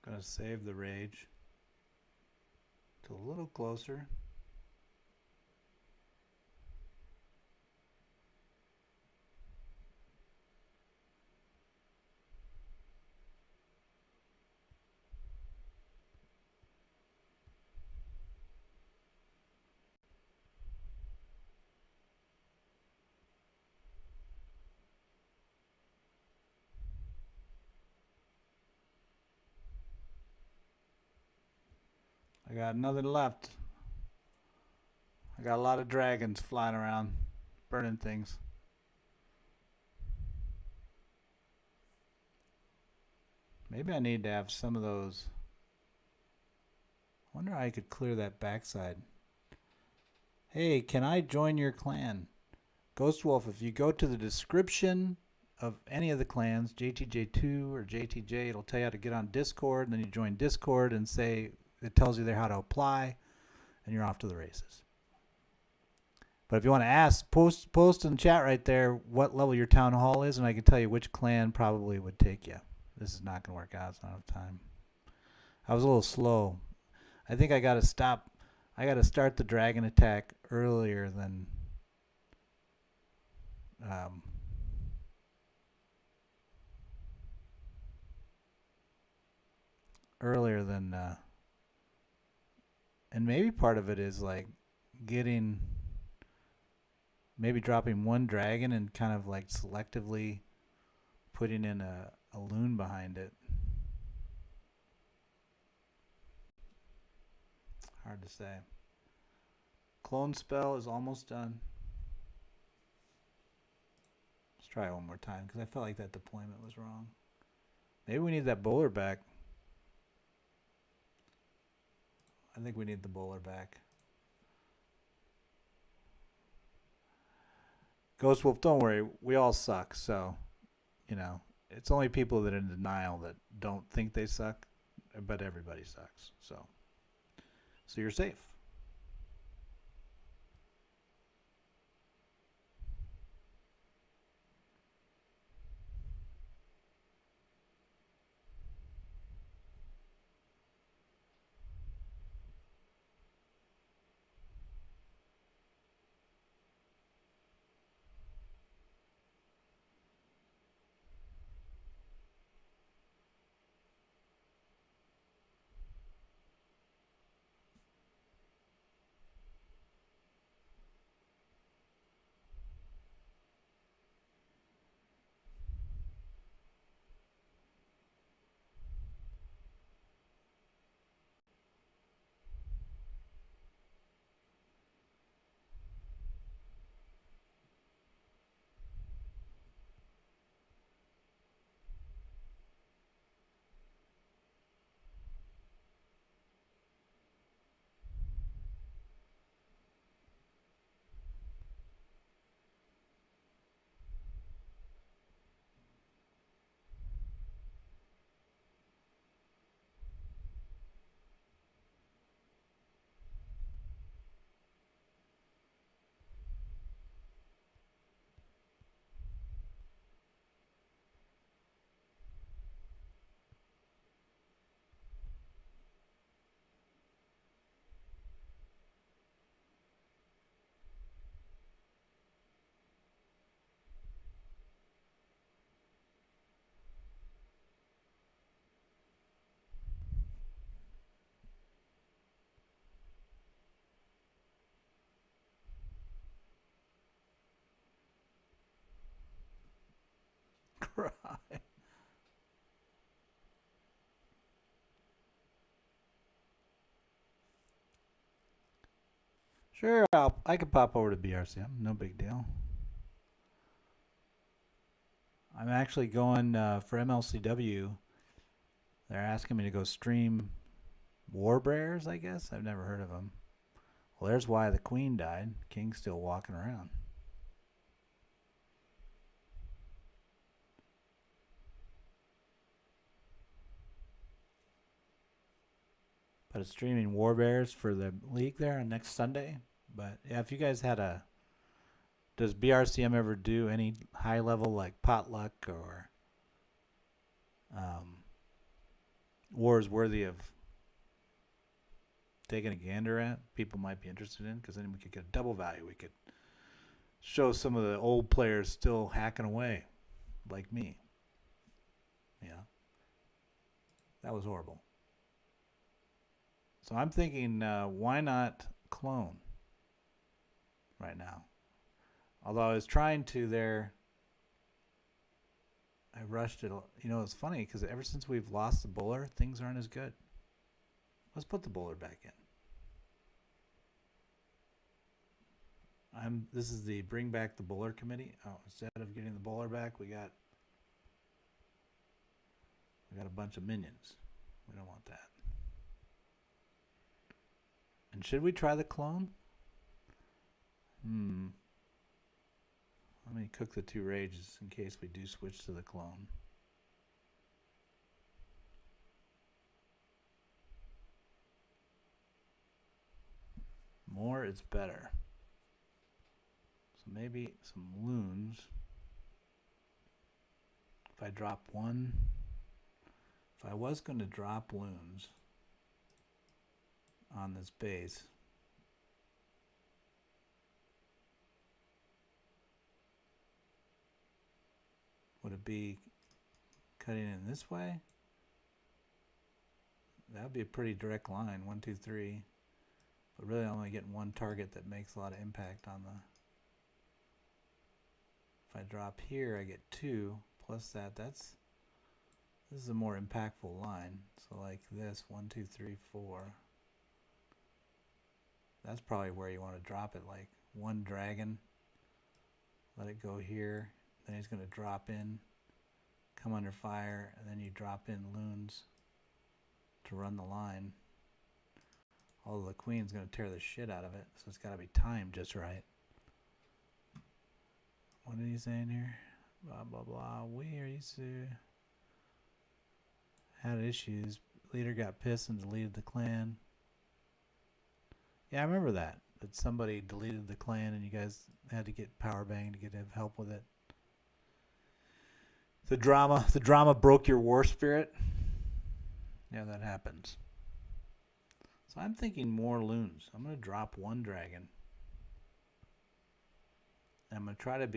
Gonna save the rage to a little closer. I got nothing left. I got a lot of dragons flying around, burning things. Maybe I need to have some of those. I wonder how I could clear that backside. Hey, can I join your clan? Ghost Wolf, if you go to the description of any of the clans, JTJ2 or JTJ, it'll tell you how to get on Discord, and then you join Discord and say, it tells you there how to apply, and you're off to the races. But if you want to ask, post in the chat right there what level your town hall is, and I can tell you which clan probably would take you. This is not going to work out. It's not enough time. I was a little slow. I think I got to stop. I got to start the dragon attack earlier than and maybe part of it is like getting, maybe dropping one dragon and kind of like selectively putting in a loon behind it. Hard to say. Clone spell is almost done. Let's try it one more time because I felt like that deployment was wrong. Maybe we need that bowler back. I think we need the bowler back. Ghost Wolf, don't worry. We all suck, so, you know, it's only people that are in denial that don't think they suck, but everybody sucks, so you're safe. Cry. Sure, I could pop over to BRCM. No big deal. I'm actually going for MLCW. They're asking me to go stream War Bears, I guess. I've never heard of them. Well, there's why the queen died. King's still walking around. But it's streaming War Bears for the league there on next Sunday. But yeah, if you guys had a, does BRCM ever do any high level like potluck or wars worthy of taking a gander at? People might be interested in, because then we could get a double value. We could show some of the old players still hacking away, like me. Yeah, that was horrible. So I'm thinking, why not clone right now? Although I was trying to there, I rushed it. You know, it's funny because ever since we've lost the bowler, things aren't as good. Let's put the bowler back in. This is the Bring Back the Bowler Committee. Oh, instead of getting the bowler back, we got a bunch of minions. We don't want that. And should we try the clone? Let me cook the 2 rages in case we do switch to the clone. More is better. So maybe some loons. If I drop 1, if I was going to drop loons on this base, would it be cutting in this way? That would be a pretty direct line, 1, 2, 3. But really I'm only getting 1 target that makes a lot of impact on the... If I drop here, I get 2 plus that. This is a more impactful line. So like this, 1, 2, 3, 4. That's probably where you want to drop it, like 1 dragon. Let it go here. Then he's going to drop in, come under fire, and then you drop in loons to run the line. Although the queen's going to tear the shit out of it, so it's got to be timed just right. What are you saying here? Blah, blah, blah. We are used to... Had issues. Leader got pissed and deleted the clan. Yeah, I remember that. That somebody deleted the clan and you guys had to get power bang to get help with it. The drama broke your war spirit. Yeah, that happens. So I'm thinking more loons. I'm going to drop 1 dragon. And I'm going to try to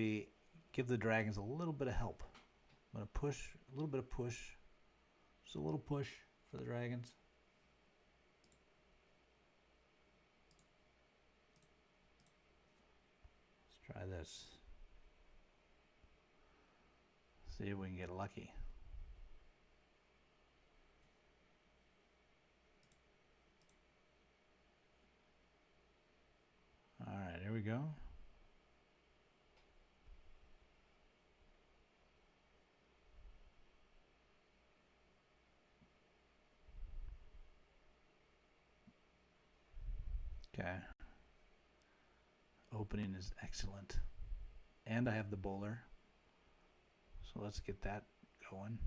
give the dragons a little bit of help. I'm going to push, a little bit of push. Just a little push for the dragons. Let's try this. See if we can get lucky. Alright, here we go. Okay. Opening is excellent. And I have the bowler. So let's get that going.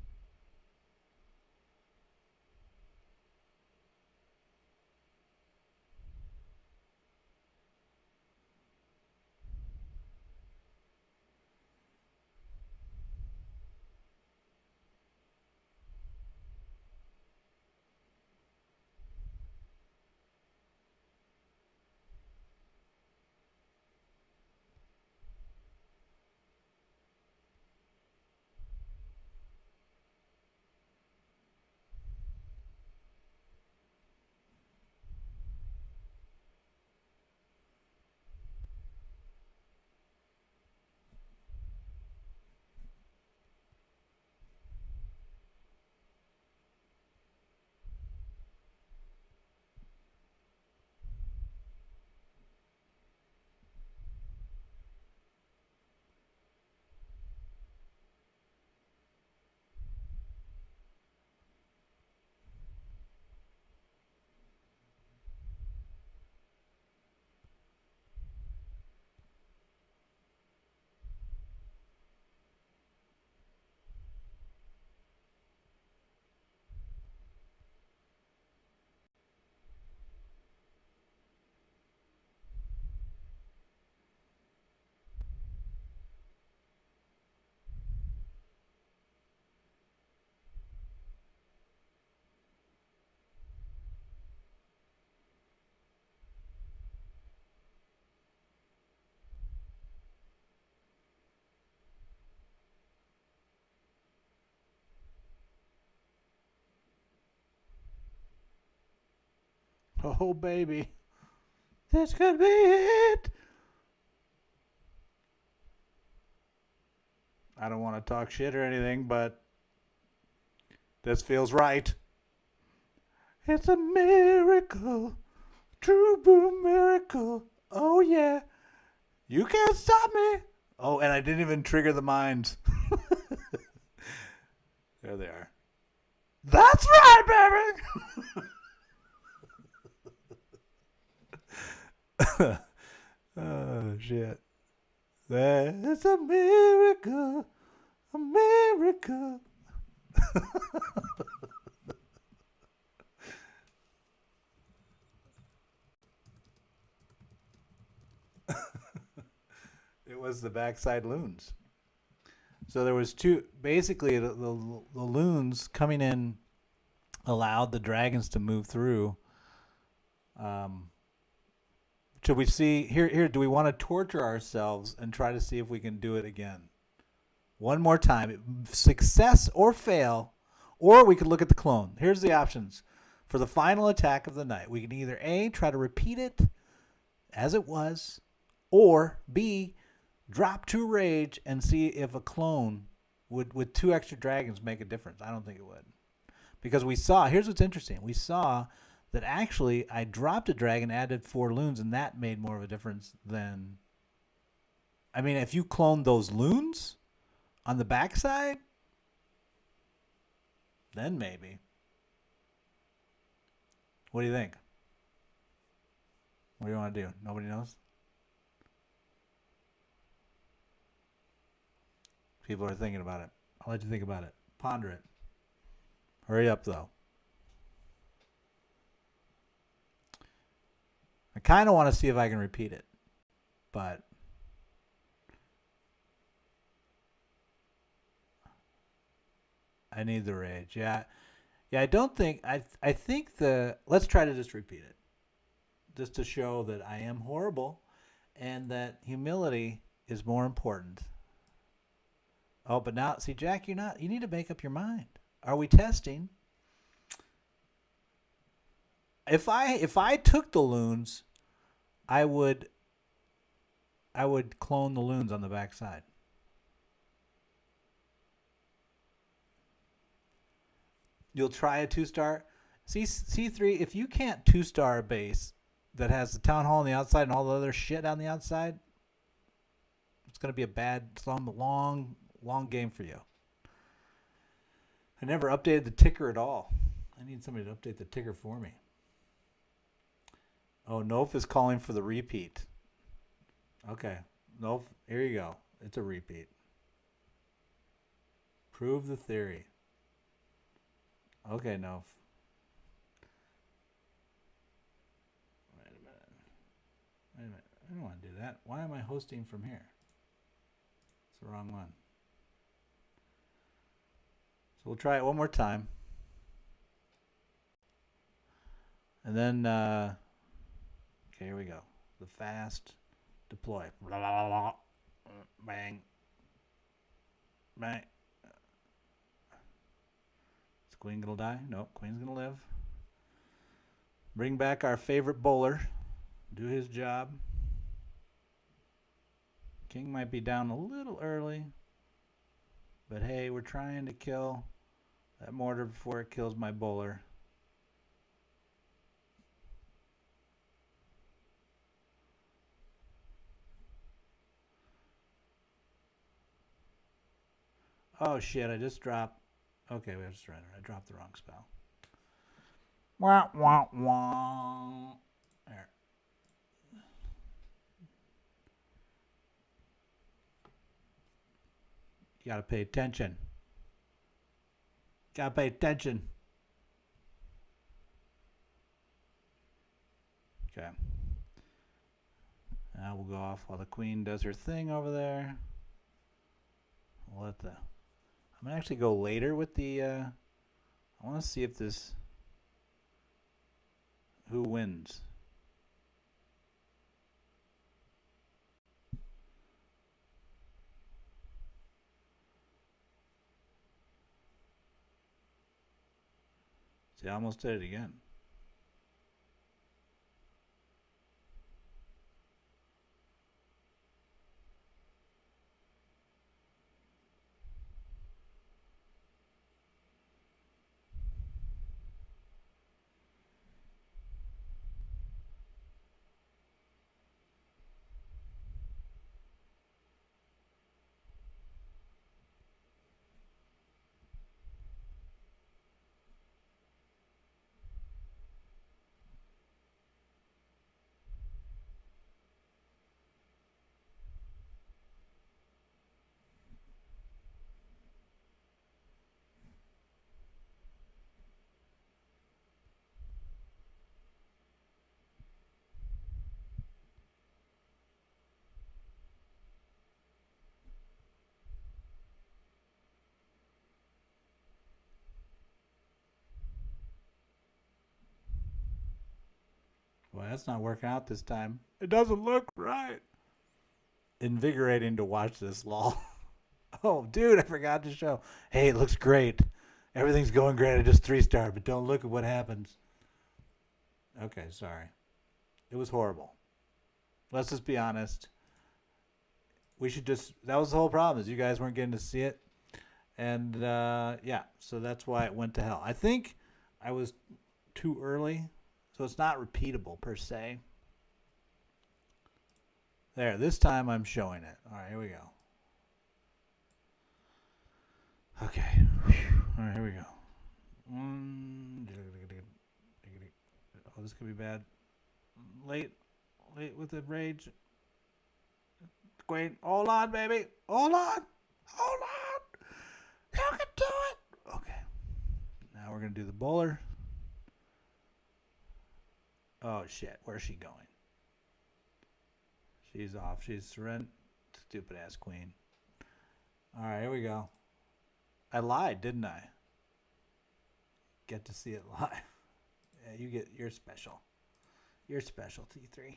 Oh, baby. This could be it. I don't want to talk shit or anything, but this feels right. It's a miracle. True boom miracle. Oh, yeah. You can't stop me. Oh, and I didn't even trigger the mines. There they are. That's right, baby. Oh, shit. That's a miracle. A miracle. It was the backside loons. So there was two. Basically, the loons coming in allowed the dragons to move through. Um, should we see here? Here, do we want to torture ourselves and try to see if we can do it again? One more time, success or fail, or we could look at the clone. Here's the options for the final attack of the night. We can either A, try to repeat it as it was, or B, drop to rage and see if a clone would with two extra dragons make a difference. I don't think it would. Because we saw, here's what's interesting. We saw that actually I dropped a dragon, added 4 loons, and that made more of a difference than, I mean, if you cloned those loons on the backside, then maybe. What do you think? What do you want to do? Nobody knows? People are thinking about it. I'll let you think about it. Ponder it. Hurry up, though. I kind of want to see if I can repeat it, but I need the rage. Yeah, I don't think I think let's try to just repeat it, just to show that I am horrible, and that humility is more important. Oh, but now see, Jack, you're not. You need to make up your mind. Are we testing? If I took the loons, I would clone the loons on the backside. You'll try a 2-star. C3, if you can't 2-star a base that has the town hall on the outside and all the other shit on the outside, it's going to be a bad, long game for you. I never updated the ticker at all. I need somebody to update the ticker for me. Oh, Nof is calling for the repeat. Okay. Nof, here you go. It's a repeat. Prove the theory. Okay, Nof. Wait a minute. I don't want to do that. Why am I hosting from here? It's the wrong one. So we'll try it one more time. And then, okay, here we go. The fast deploy. Bang. Bang. Is Queen going to die? Nope, Queen's going to live. Bring back our favorite bowler. Do his job. King might be down a little early. But hey, we're trying to kill that mortar before it kills my bowler. Oh shit, I just dropped. Okay, we have to surrender. I dropped the wrong spell. Wah, wah, wah. There. You gotta pay attention. Gotta pay attention. Okay. Now we'll go off while the queen does her thing over there. We'll let the. I'm gonna actually go later with the. I want to see if this. Who wins? See, I almost did it again. that's not working out this time. It doesn't look right. Invigorating to watch this, lol. Oh, dude, I forgot to show. Hey, it looks great. Everything's going great. I just 3-star, but don't look at what happens. Okay, sorry. It was horrible. Let's just be honest. We should just, that was the whole problem, is you guys weren't getting to see it. And yeah, so that's why it went to hell. I think I was too early, so it's not repeatable per se. There, this time I'm showing it. All right, here we go. Okay. All right, here we go. Oh, this could be bad. Late with the rage. Wait, hold on, baby. Hold on. Hold on. You can do it. Okay. Now we're going to do the bowler. Oh, shit. Where's she going? She's off. She's surrendered. Stupid ass queen. All right, here we go. I lied, didn't I? Get to see it live. Yeah, you're special. You're special, T3.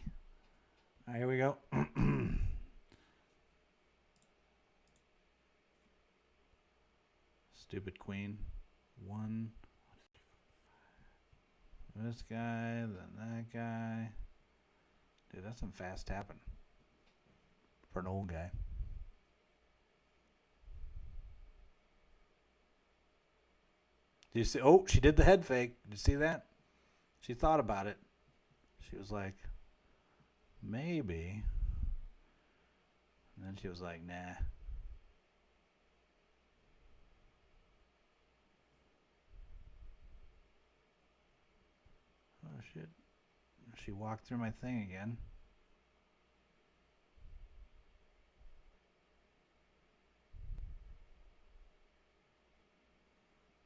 All right, here we go. Stupid queen. One. This guy, then that guy. Dude, that's some fast tapping for an old guy. Do you see? Oh, she did the head fake. Did you see that? She thought about it. She was like, maybe. And then she was like, nah. Oh, shit. She walked through my thing again.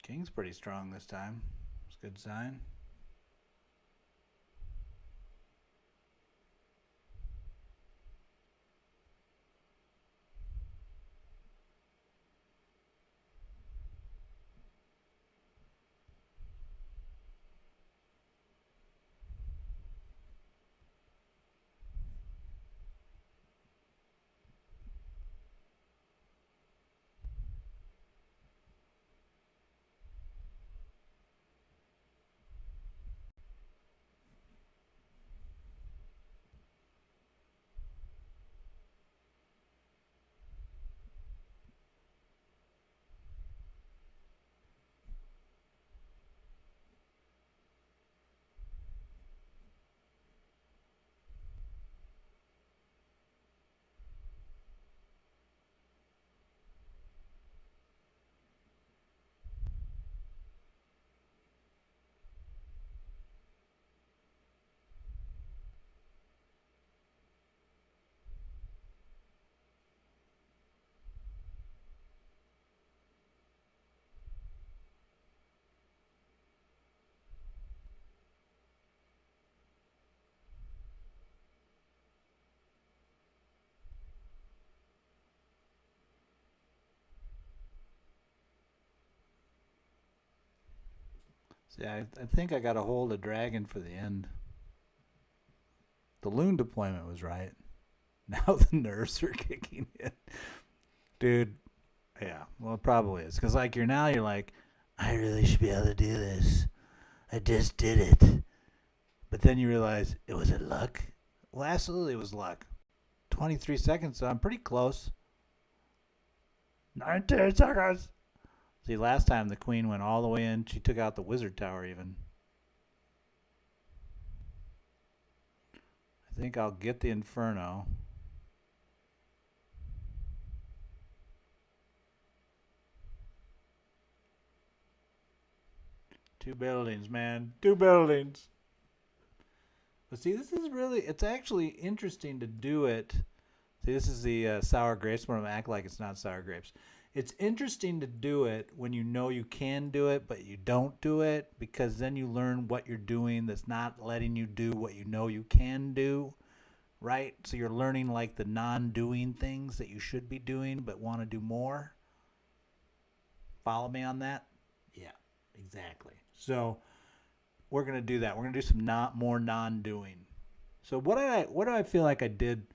King's pretty strong this time. It's a good sign. See, I think I got to hold a dragon for the end. The loon deployment was right. Now the nerves are kicking in. Dude, yeah, well, it probably is. Because, like, you're like, I really should be able to do this. I just did it. But then you realize, it was luck? Well, absolutely it was luck. 23 seconds, so I'm pretty close. 19 seconds. See, last time the queen went all the way in. She took out the wizard tower even. I think I'll get the inferno. Two buildings, man. 2 buildings. But see, this is really, it's actually interesting to do it. See, this is the sour grapes. I'm going to act like it's not sour grapes. It's interesting to do it when you know you can do it, but you don't do it, because then you learn what you're doing that's not letting you do what you know you can do, right? So you're learning like the non-doing things that you should be doing but want to do more. Follow me on that? Yeah, exactly. So we're going to do that. We're going to do some more non-doing. So what do I feel like I did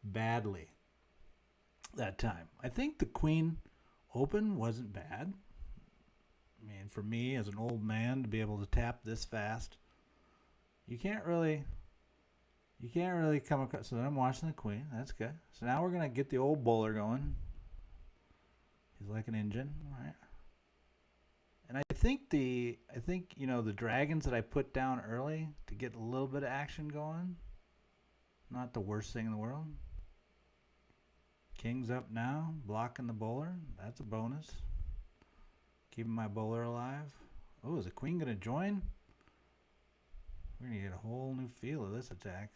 badly that time? I think the queen open wasn't bad. I mean, for me as an old man to be able to tap this fast, you can't really come across. So then I'm watching the queen. That's good. So now we're gonna get the old bowler going. He's like an engine, all right? And I think the dragons that I put down early to get a little bit of action going, not the worst thing in the world. King's up now, blocking the bowler. That's a bonus. Keeping my bowler alive. Oh, is the queen gonna join? We're gonna get a whole new feel of this attack.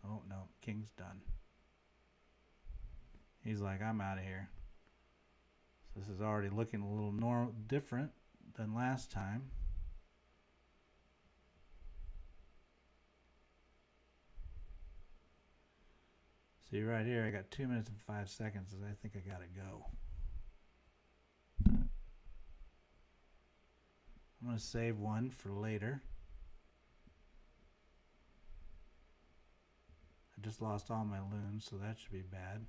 Oh no, king's done. He's like, I'm out of here. So this is already looking a little different than last time. See right here, I got 2 minutes and 5 seconds. I think I gotta go. I'm gonna save one for later. I just lost all my loons, so that should be bad.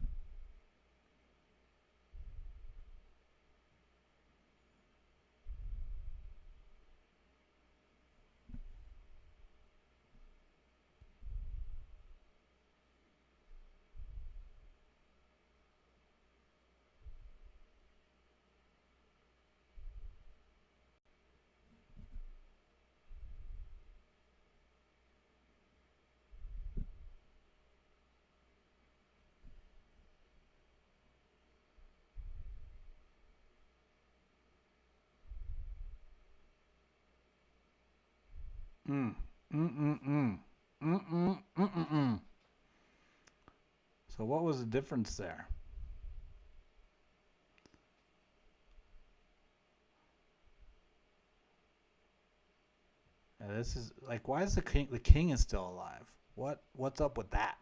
So what was the difference there? This is like, why is the king? The king is still alive. What's up with that?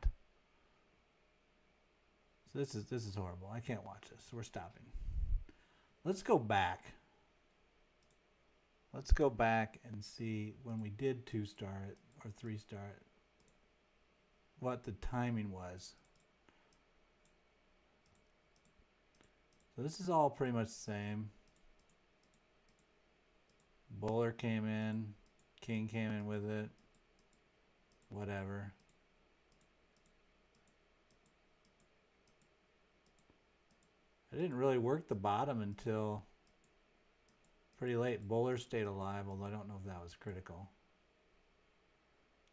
So this is horrible. I can't watch this. We're stopping. Let's go back. Let's go back and see when we did 2-star it or 3-star it, what the timing was. So this is all pretty much the same. Bowler came in, king came in with it, whatever. I didn't really work the bottom until pretty late. Bowler stayed alive, although I don't know if that was critical.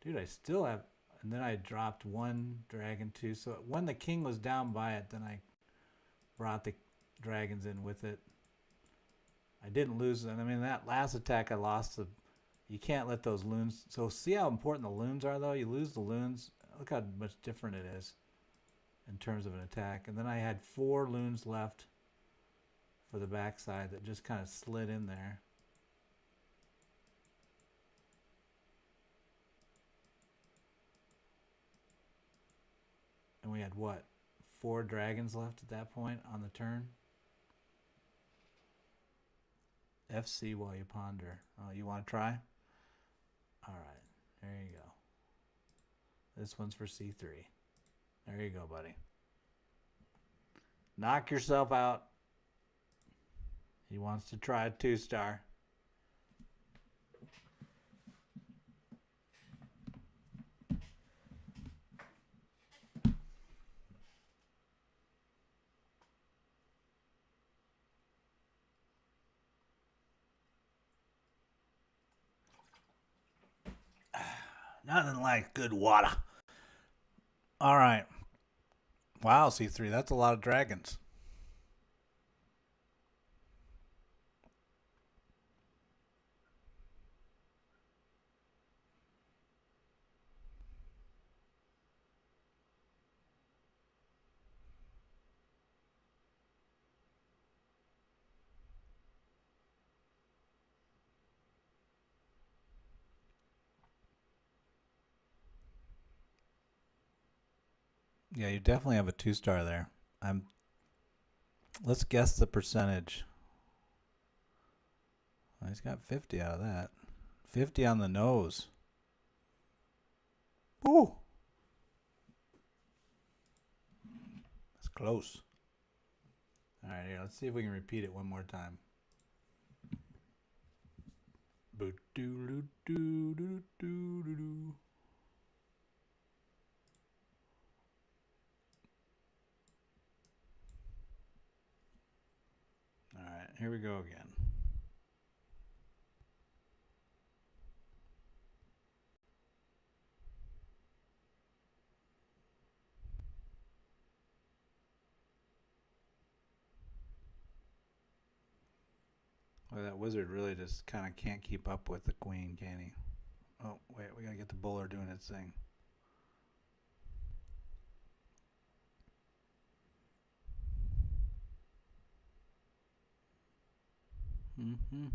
Dude, I still have, and then I dropped one dragon too. So when the king was down by it, then I brought the dragons in with it. I didn't lose, and I mean that last attack I lost the. You can't let those loons. So see how important the loons are, though. You lose the loons. Look how much different it is in terms of an attack. And then I had 4 loons left for the backside that just kind of slid in there. And we had what? 4 dragons left at that point on the turn. FC while you ponder. Oh, you want to try? All right, there you go. This one's for C3. There you go, buddy. Knock yourself out. He wants to try a 2-star. Nothing like good water. All right. Wow, C3, that's a lot of dragons. Yeah, you definitely have a 2-star there. Let's guess the percentage. Well, he's got 50 out of that. 50 on the nose. Ooh. Close. All right, here, let's see if we can repeat it one more time. Boo-doo-doo-doo-doo-doo-doo-doo. All right, here we go again. Well, that wizard really just kind of can't keep up with the queen, can he? Oh, wait, we gotta get the bowler doing its thing. Mm-hmm.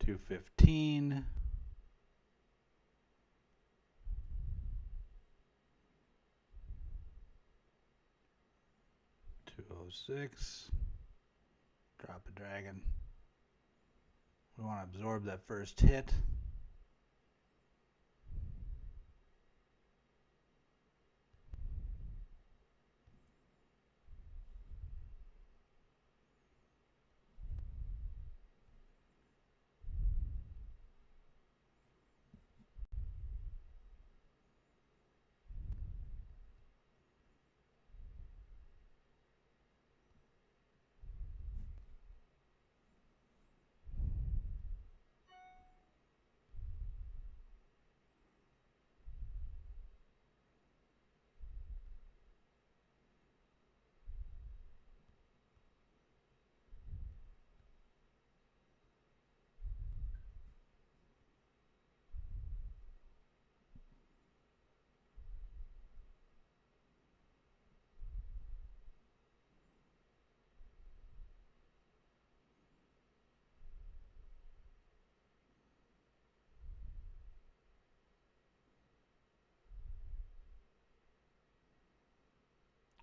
215. 206. Drop a dragon. We want to absorb that first hit.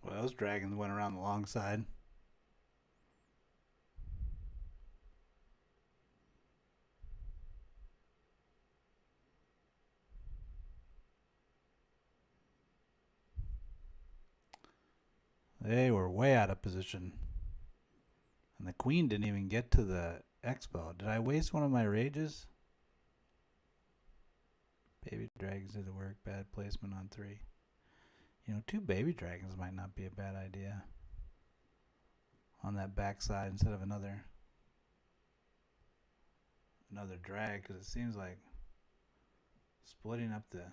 Well, those dragons went around the long side. They were way out of position. And the queen didn't even get to the expo. Did I waste one of my rages? Baby dragons did the work. Bad placement on 3. You know, 2 baby dragons might not be a bad idea. On that backside instead of another drag, because it seems like splitting up the...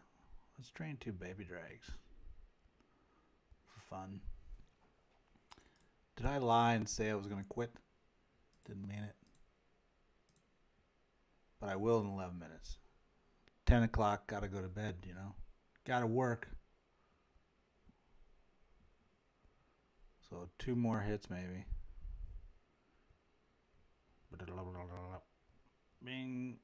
Let's train 2 baby drags for fun. Did I lie and say I was going to quit? Didn't mean it. But I will in 11 minutes. 10 o'clock, gotta go to bed, you know. Gotta work. So 2 more hits maybe. Bing.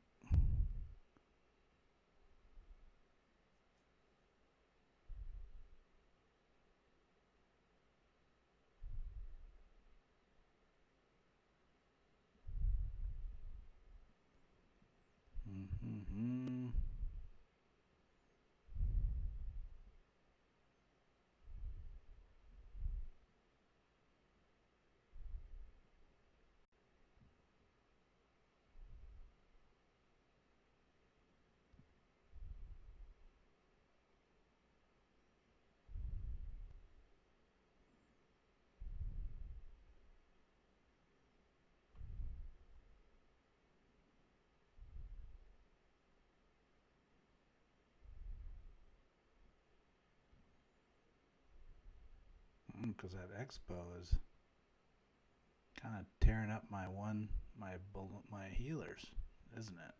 Mm-hmm. Because that expo is kind of tearing up my healers, isn't it?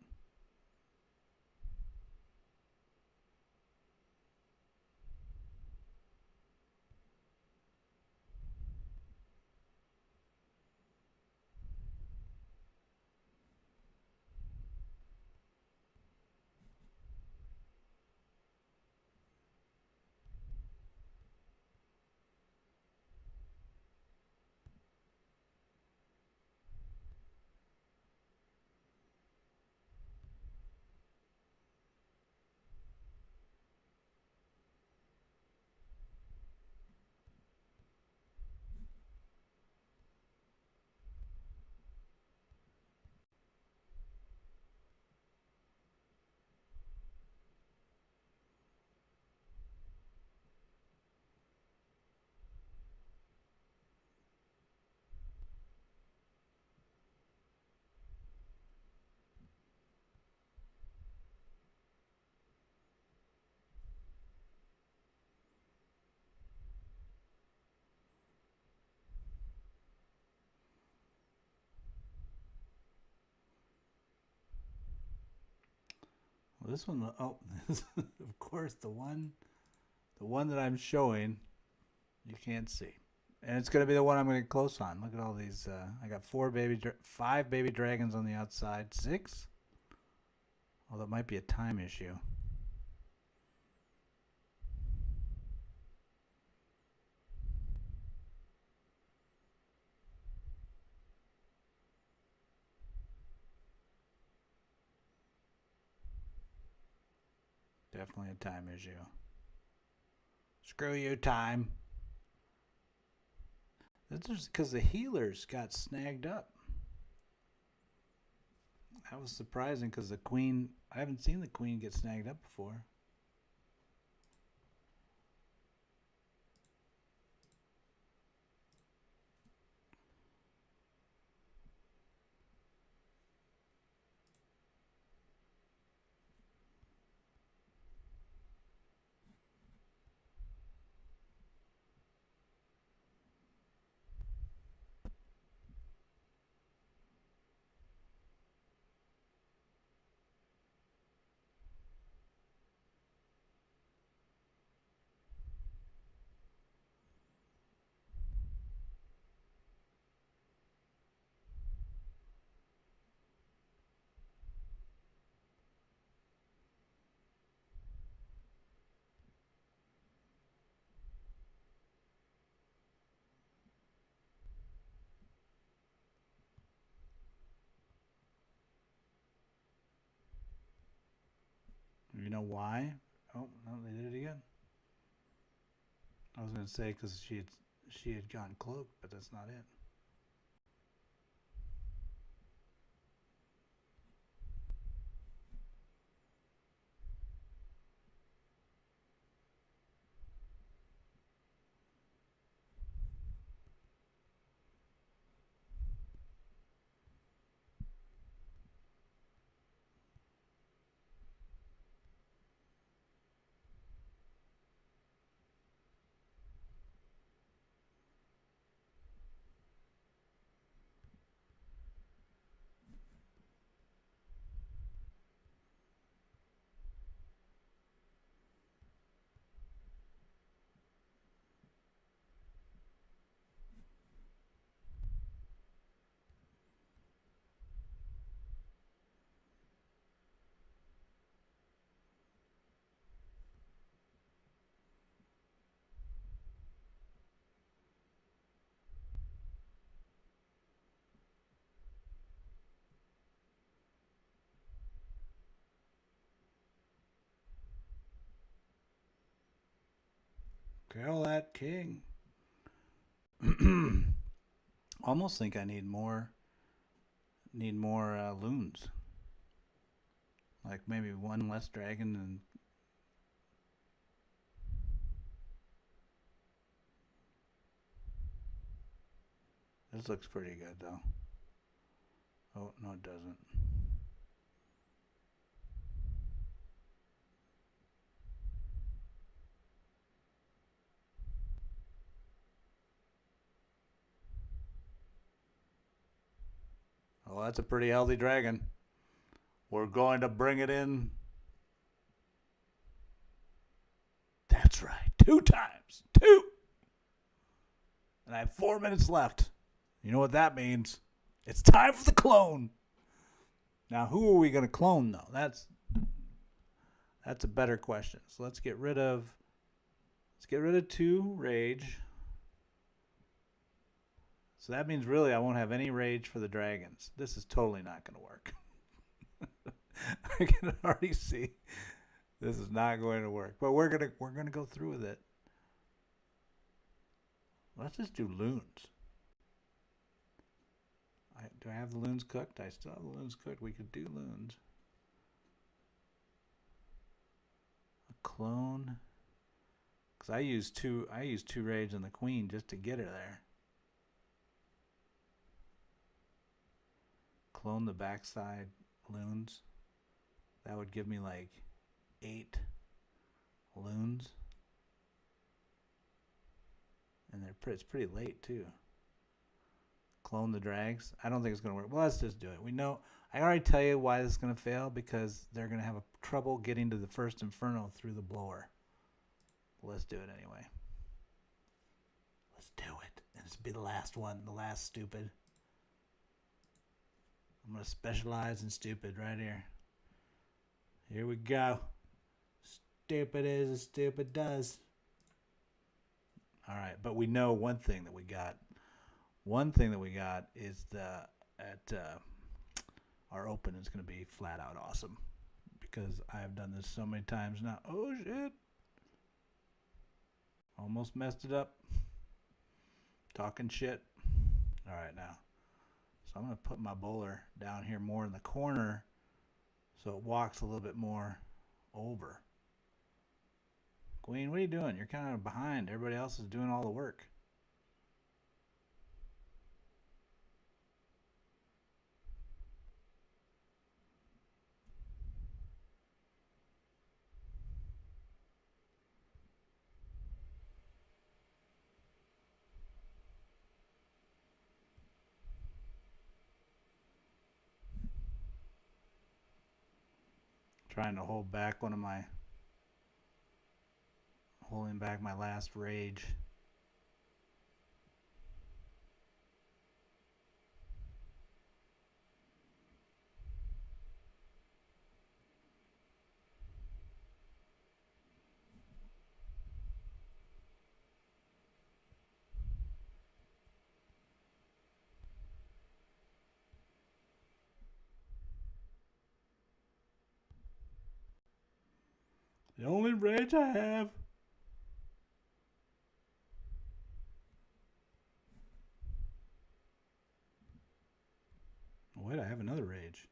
Well, this one, oh, of course, the one that I'm showing, you can't see. And it's going to be the one I'm going to get close on. Look at all these. I got 5 baby dragons on the outside. 6? Oh, that might be a time issue. Definitely a time issue. Screw you, time. That's just because the healers got snagged up. That was surprising because the queen, I haven't seen the queen get snagged up before. You know why? Oh, no, they did it again. I was going to say because she had gone cloaked, but that's not it. Kill that king. Almost think I need more loons. Like maybe one less dragon and this looks pretty good though. Oh, no it doesn't. Oh, that's a pretty healthy dragon. We're going to bring it in. That's right. 2 times. 2. And I have 4 minutes left. You know what that means? It's time for the clone. Now, who are we going to clone, though? That's a better question. So let's get rid of 2 rage. So that means really I won't have any rage for the dragons. This is totally not going to work. I can already see this is not going to work. But we're gonna go through with it. Let's just do loons. Do I have the loons cooked? I still have the loons cooked. We could do loons. A clone. Because I use two rage on the queen just to get her there. Clone the backside loons. That would give me like 8 loons. And it's pretty late too. Clone the drags. I don't think it's going to work. Well, let's just do it. We know I already tell you why this is going to fail, because they're going to have trouble getting to the first inferno through the blower. Let's do it anyway. Let's do it. And this will be the last one, the last stupid. I'm going to specialize in stupid right here. Here we go. Stupid is as stupid does. All right, but we know one thing that we got. One thing that we got is our open is going to be flat out awesome, because I have done this so many times now. Oh shit! Almost messed it up. Talking shit. All right, now. So I'm going to put my bowler down here more in the corner so it walks a little bit more over. Queen, what are you doing? You're kind of behind. Everybody else is doing all the work. Trying to hold back holding back my last rage. The only rage I have. Wait, I have another rage.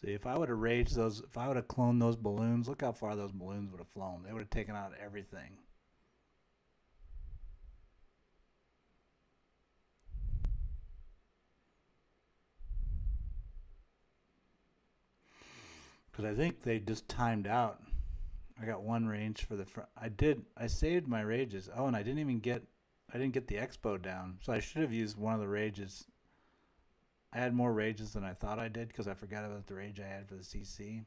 See, if I would have raged those, if I would have cloned those balloons, look how far those balloons would have flown. They would have taken out everything. Because I think they just timed out. I got one rage for the front. I saved my rages. Oh, and I didn't get the expo down. So I should have used one of the rages. I had more rages than I thought I did, because I forgot about the rage I had for the CC.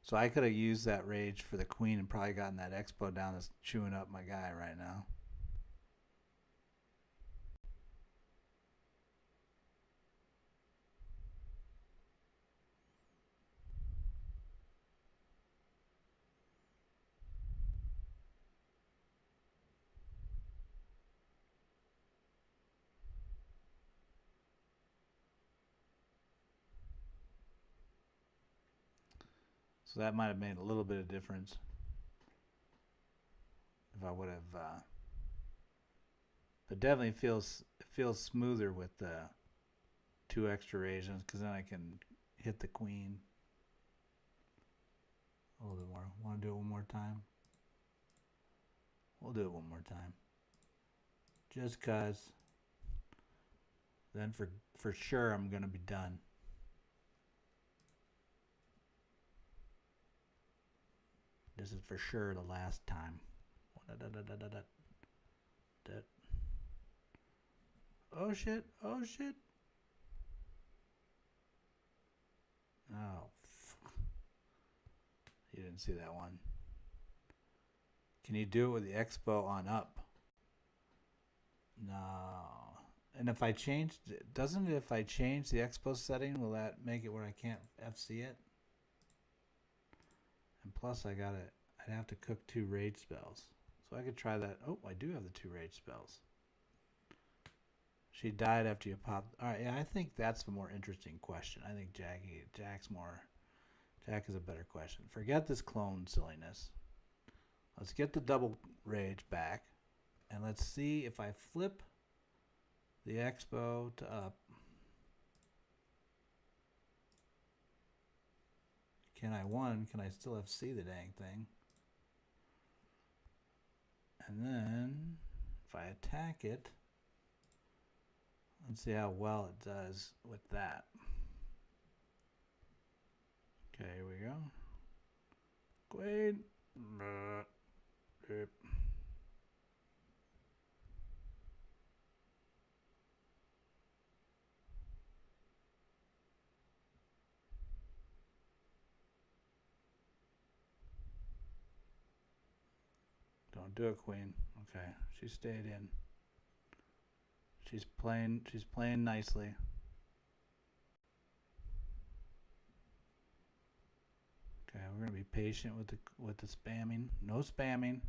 So I could have used that rage for the queen and probably gotten that expo down that's chewing up my guy right now. So that might have made a little bit of difference if I would have. But definitely feels smoother with the 2 extra rations, because then I can hit the queen a little bit more. Want to do it one more time? We'll do it one more time. Just cause. Then for sure I'm gonna be done. This is for sure the last time. Oh shit! Oh shit! Oh, you didn't see that one. Can you do it with the expo on up? No. And if I change, doesn't it, if I change the expo setting, will that make it where I can't FC it? And plus I'd have to cook 2 rage spells. So I could try that. Oh, I do have the 2 rage spells. She died after you popped. All right, yeah, I think that's the more interesting question. I think Jack is a better question. Forget this clone silliness. Let's get the double rage back, and let's see if I flip the expo to up. Can I, one, can I still FC the dang thing? And then if I attack it, let's see how well it does with that. Okay, here we go. Quaid. Don't do it, Queen. Okay, she stayed in. She's playing nicely. Okay, we're gonna be patient with the spamming. No spamming.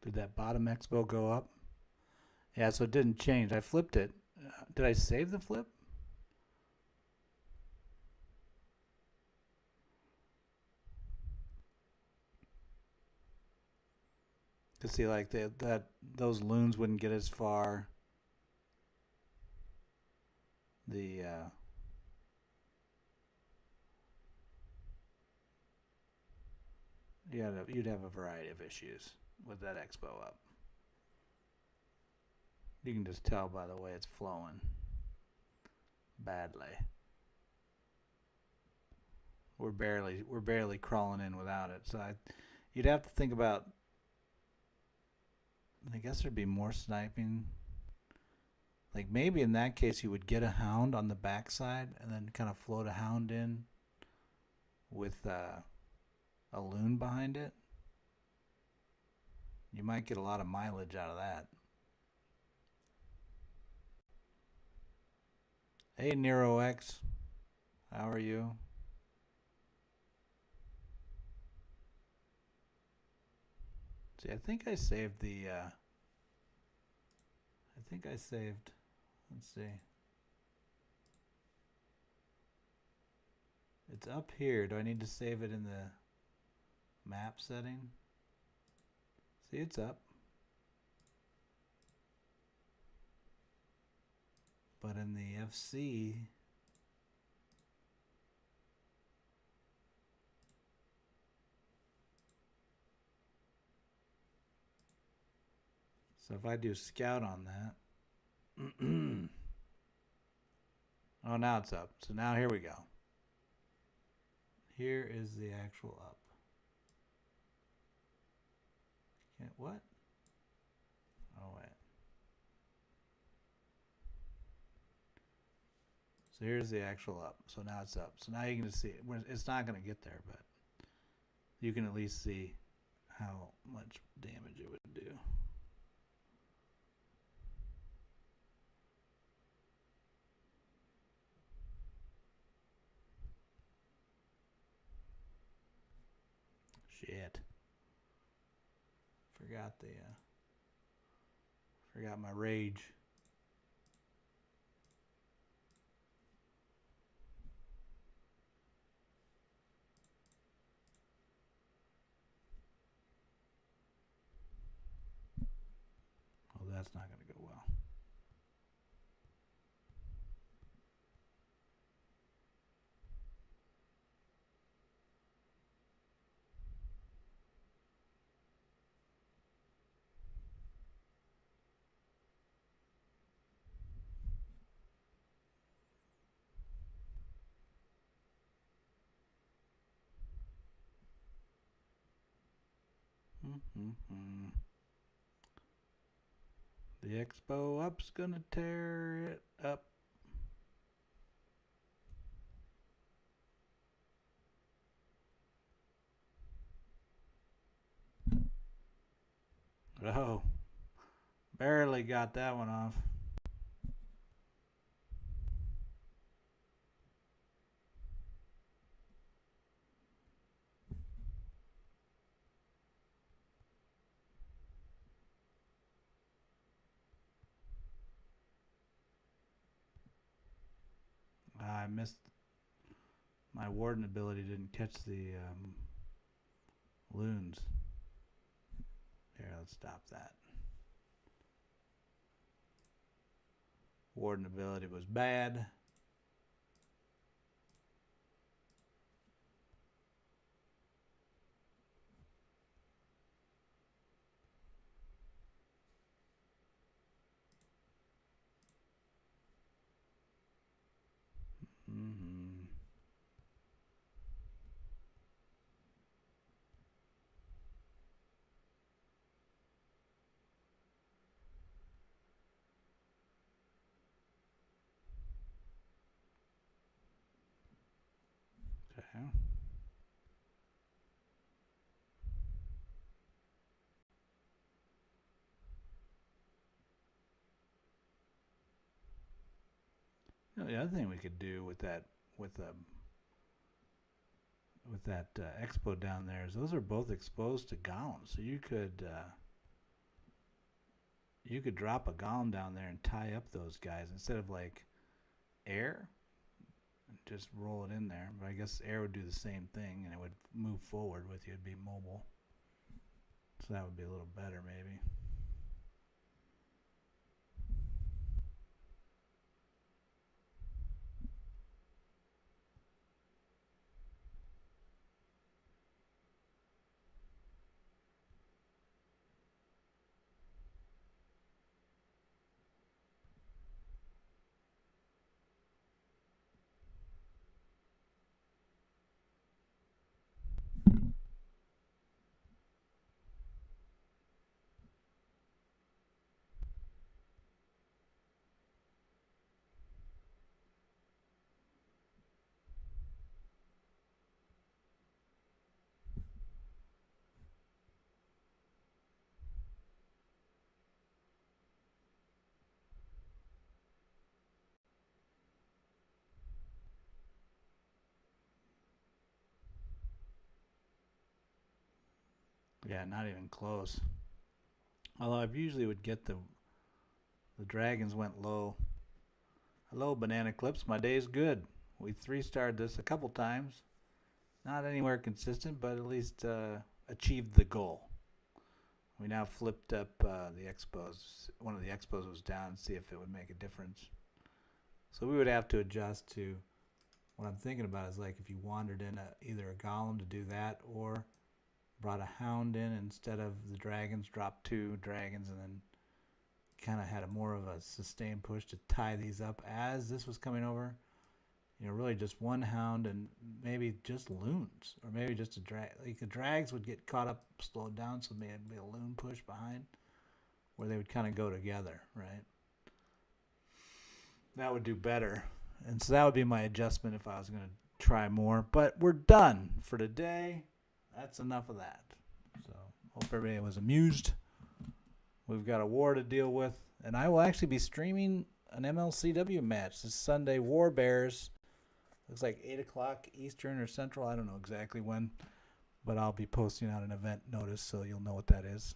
Did that bottom expo go up? Yeah, so it didn't change. I flipped it. Did I save the flip? To see like those loons wouldn't get as far. The you'd have a variety of issues with that expo up. You can just tell by the way it's flowing badly. We're barely crawling in without it. So you'd have to think about. I guess there'd be more sniping. Like maybe in that case you would get a hound on the backside and then kind of float a hound in with a loon behind it. You might get a lot of mileage out of that. Hey Nero X, how are you? See, I think I saved the. Let's see. It's up here. Do I need to save it in the map setting? See, it's up. But in the FC, so if I do scout on that, oh, now it's up. So now here we go. Here is the actual up. What? Oh, wait. So here's the actual up. So now it's up. So now you can just see it. It's not going to get there, but you can at least see how much damage it would do. Shit. Forgot my rage. Oh, that's not going to go well. The Expo up's gonna tear it up. Oh, barely got that one off. I missed my warden ability, didn't catch the loons. Here, let's stop that. Warden ability was bad. Okay. You know, the other thing we could do with that, with that expo down there, is those are both exposed to golems. So you could drop a golem down there and tie up those guys instead of like air. Just roll it in there. But I guess air would do the same thing and it would move forward with you. It'd be mobile. So that would be a little better maybe. Yeah, not even close. Although I usually would get the dragons went low. Hello, Banana Clips. My day's good. We 3-starred this a couple times. Not anywhere consistent, but at least achieved the goal. We now flipped up the expos. One of the expos was down, see if it would make a difference. So we would have to adjust to what I'm thinking about is like if you wandered in either a golem to do that or brought a hound in instead of the dragons, dropped 2 dragons, and then kind of had a more of a sustained push to tie these up as this was coming over. You know, really just one hound and maybe just loons, or maybe just a drag. Like the drags would get caught up, slowed down, so maybe it'd be a loon push behind, where they would kind of go together, right? That would do better, and so that would be my adjustment if I was going to try more. But we're done for today. That's enough of that. So hope everybody was amused. We've got a war to deal with, and I will actually be streaming an MLCW match this Sunday. War Bears. Looks like 8 o'clock Eastern or Central. I don't know exactly when, but I'll be posting out an event notice so you'll know what that is.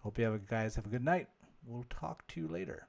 Hope you guys have a good night. We'll talk to you later.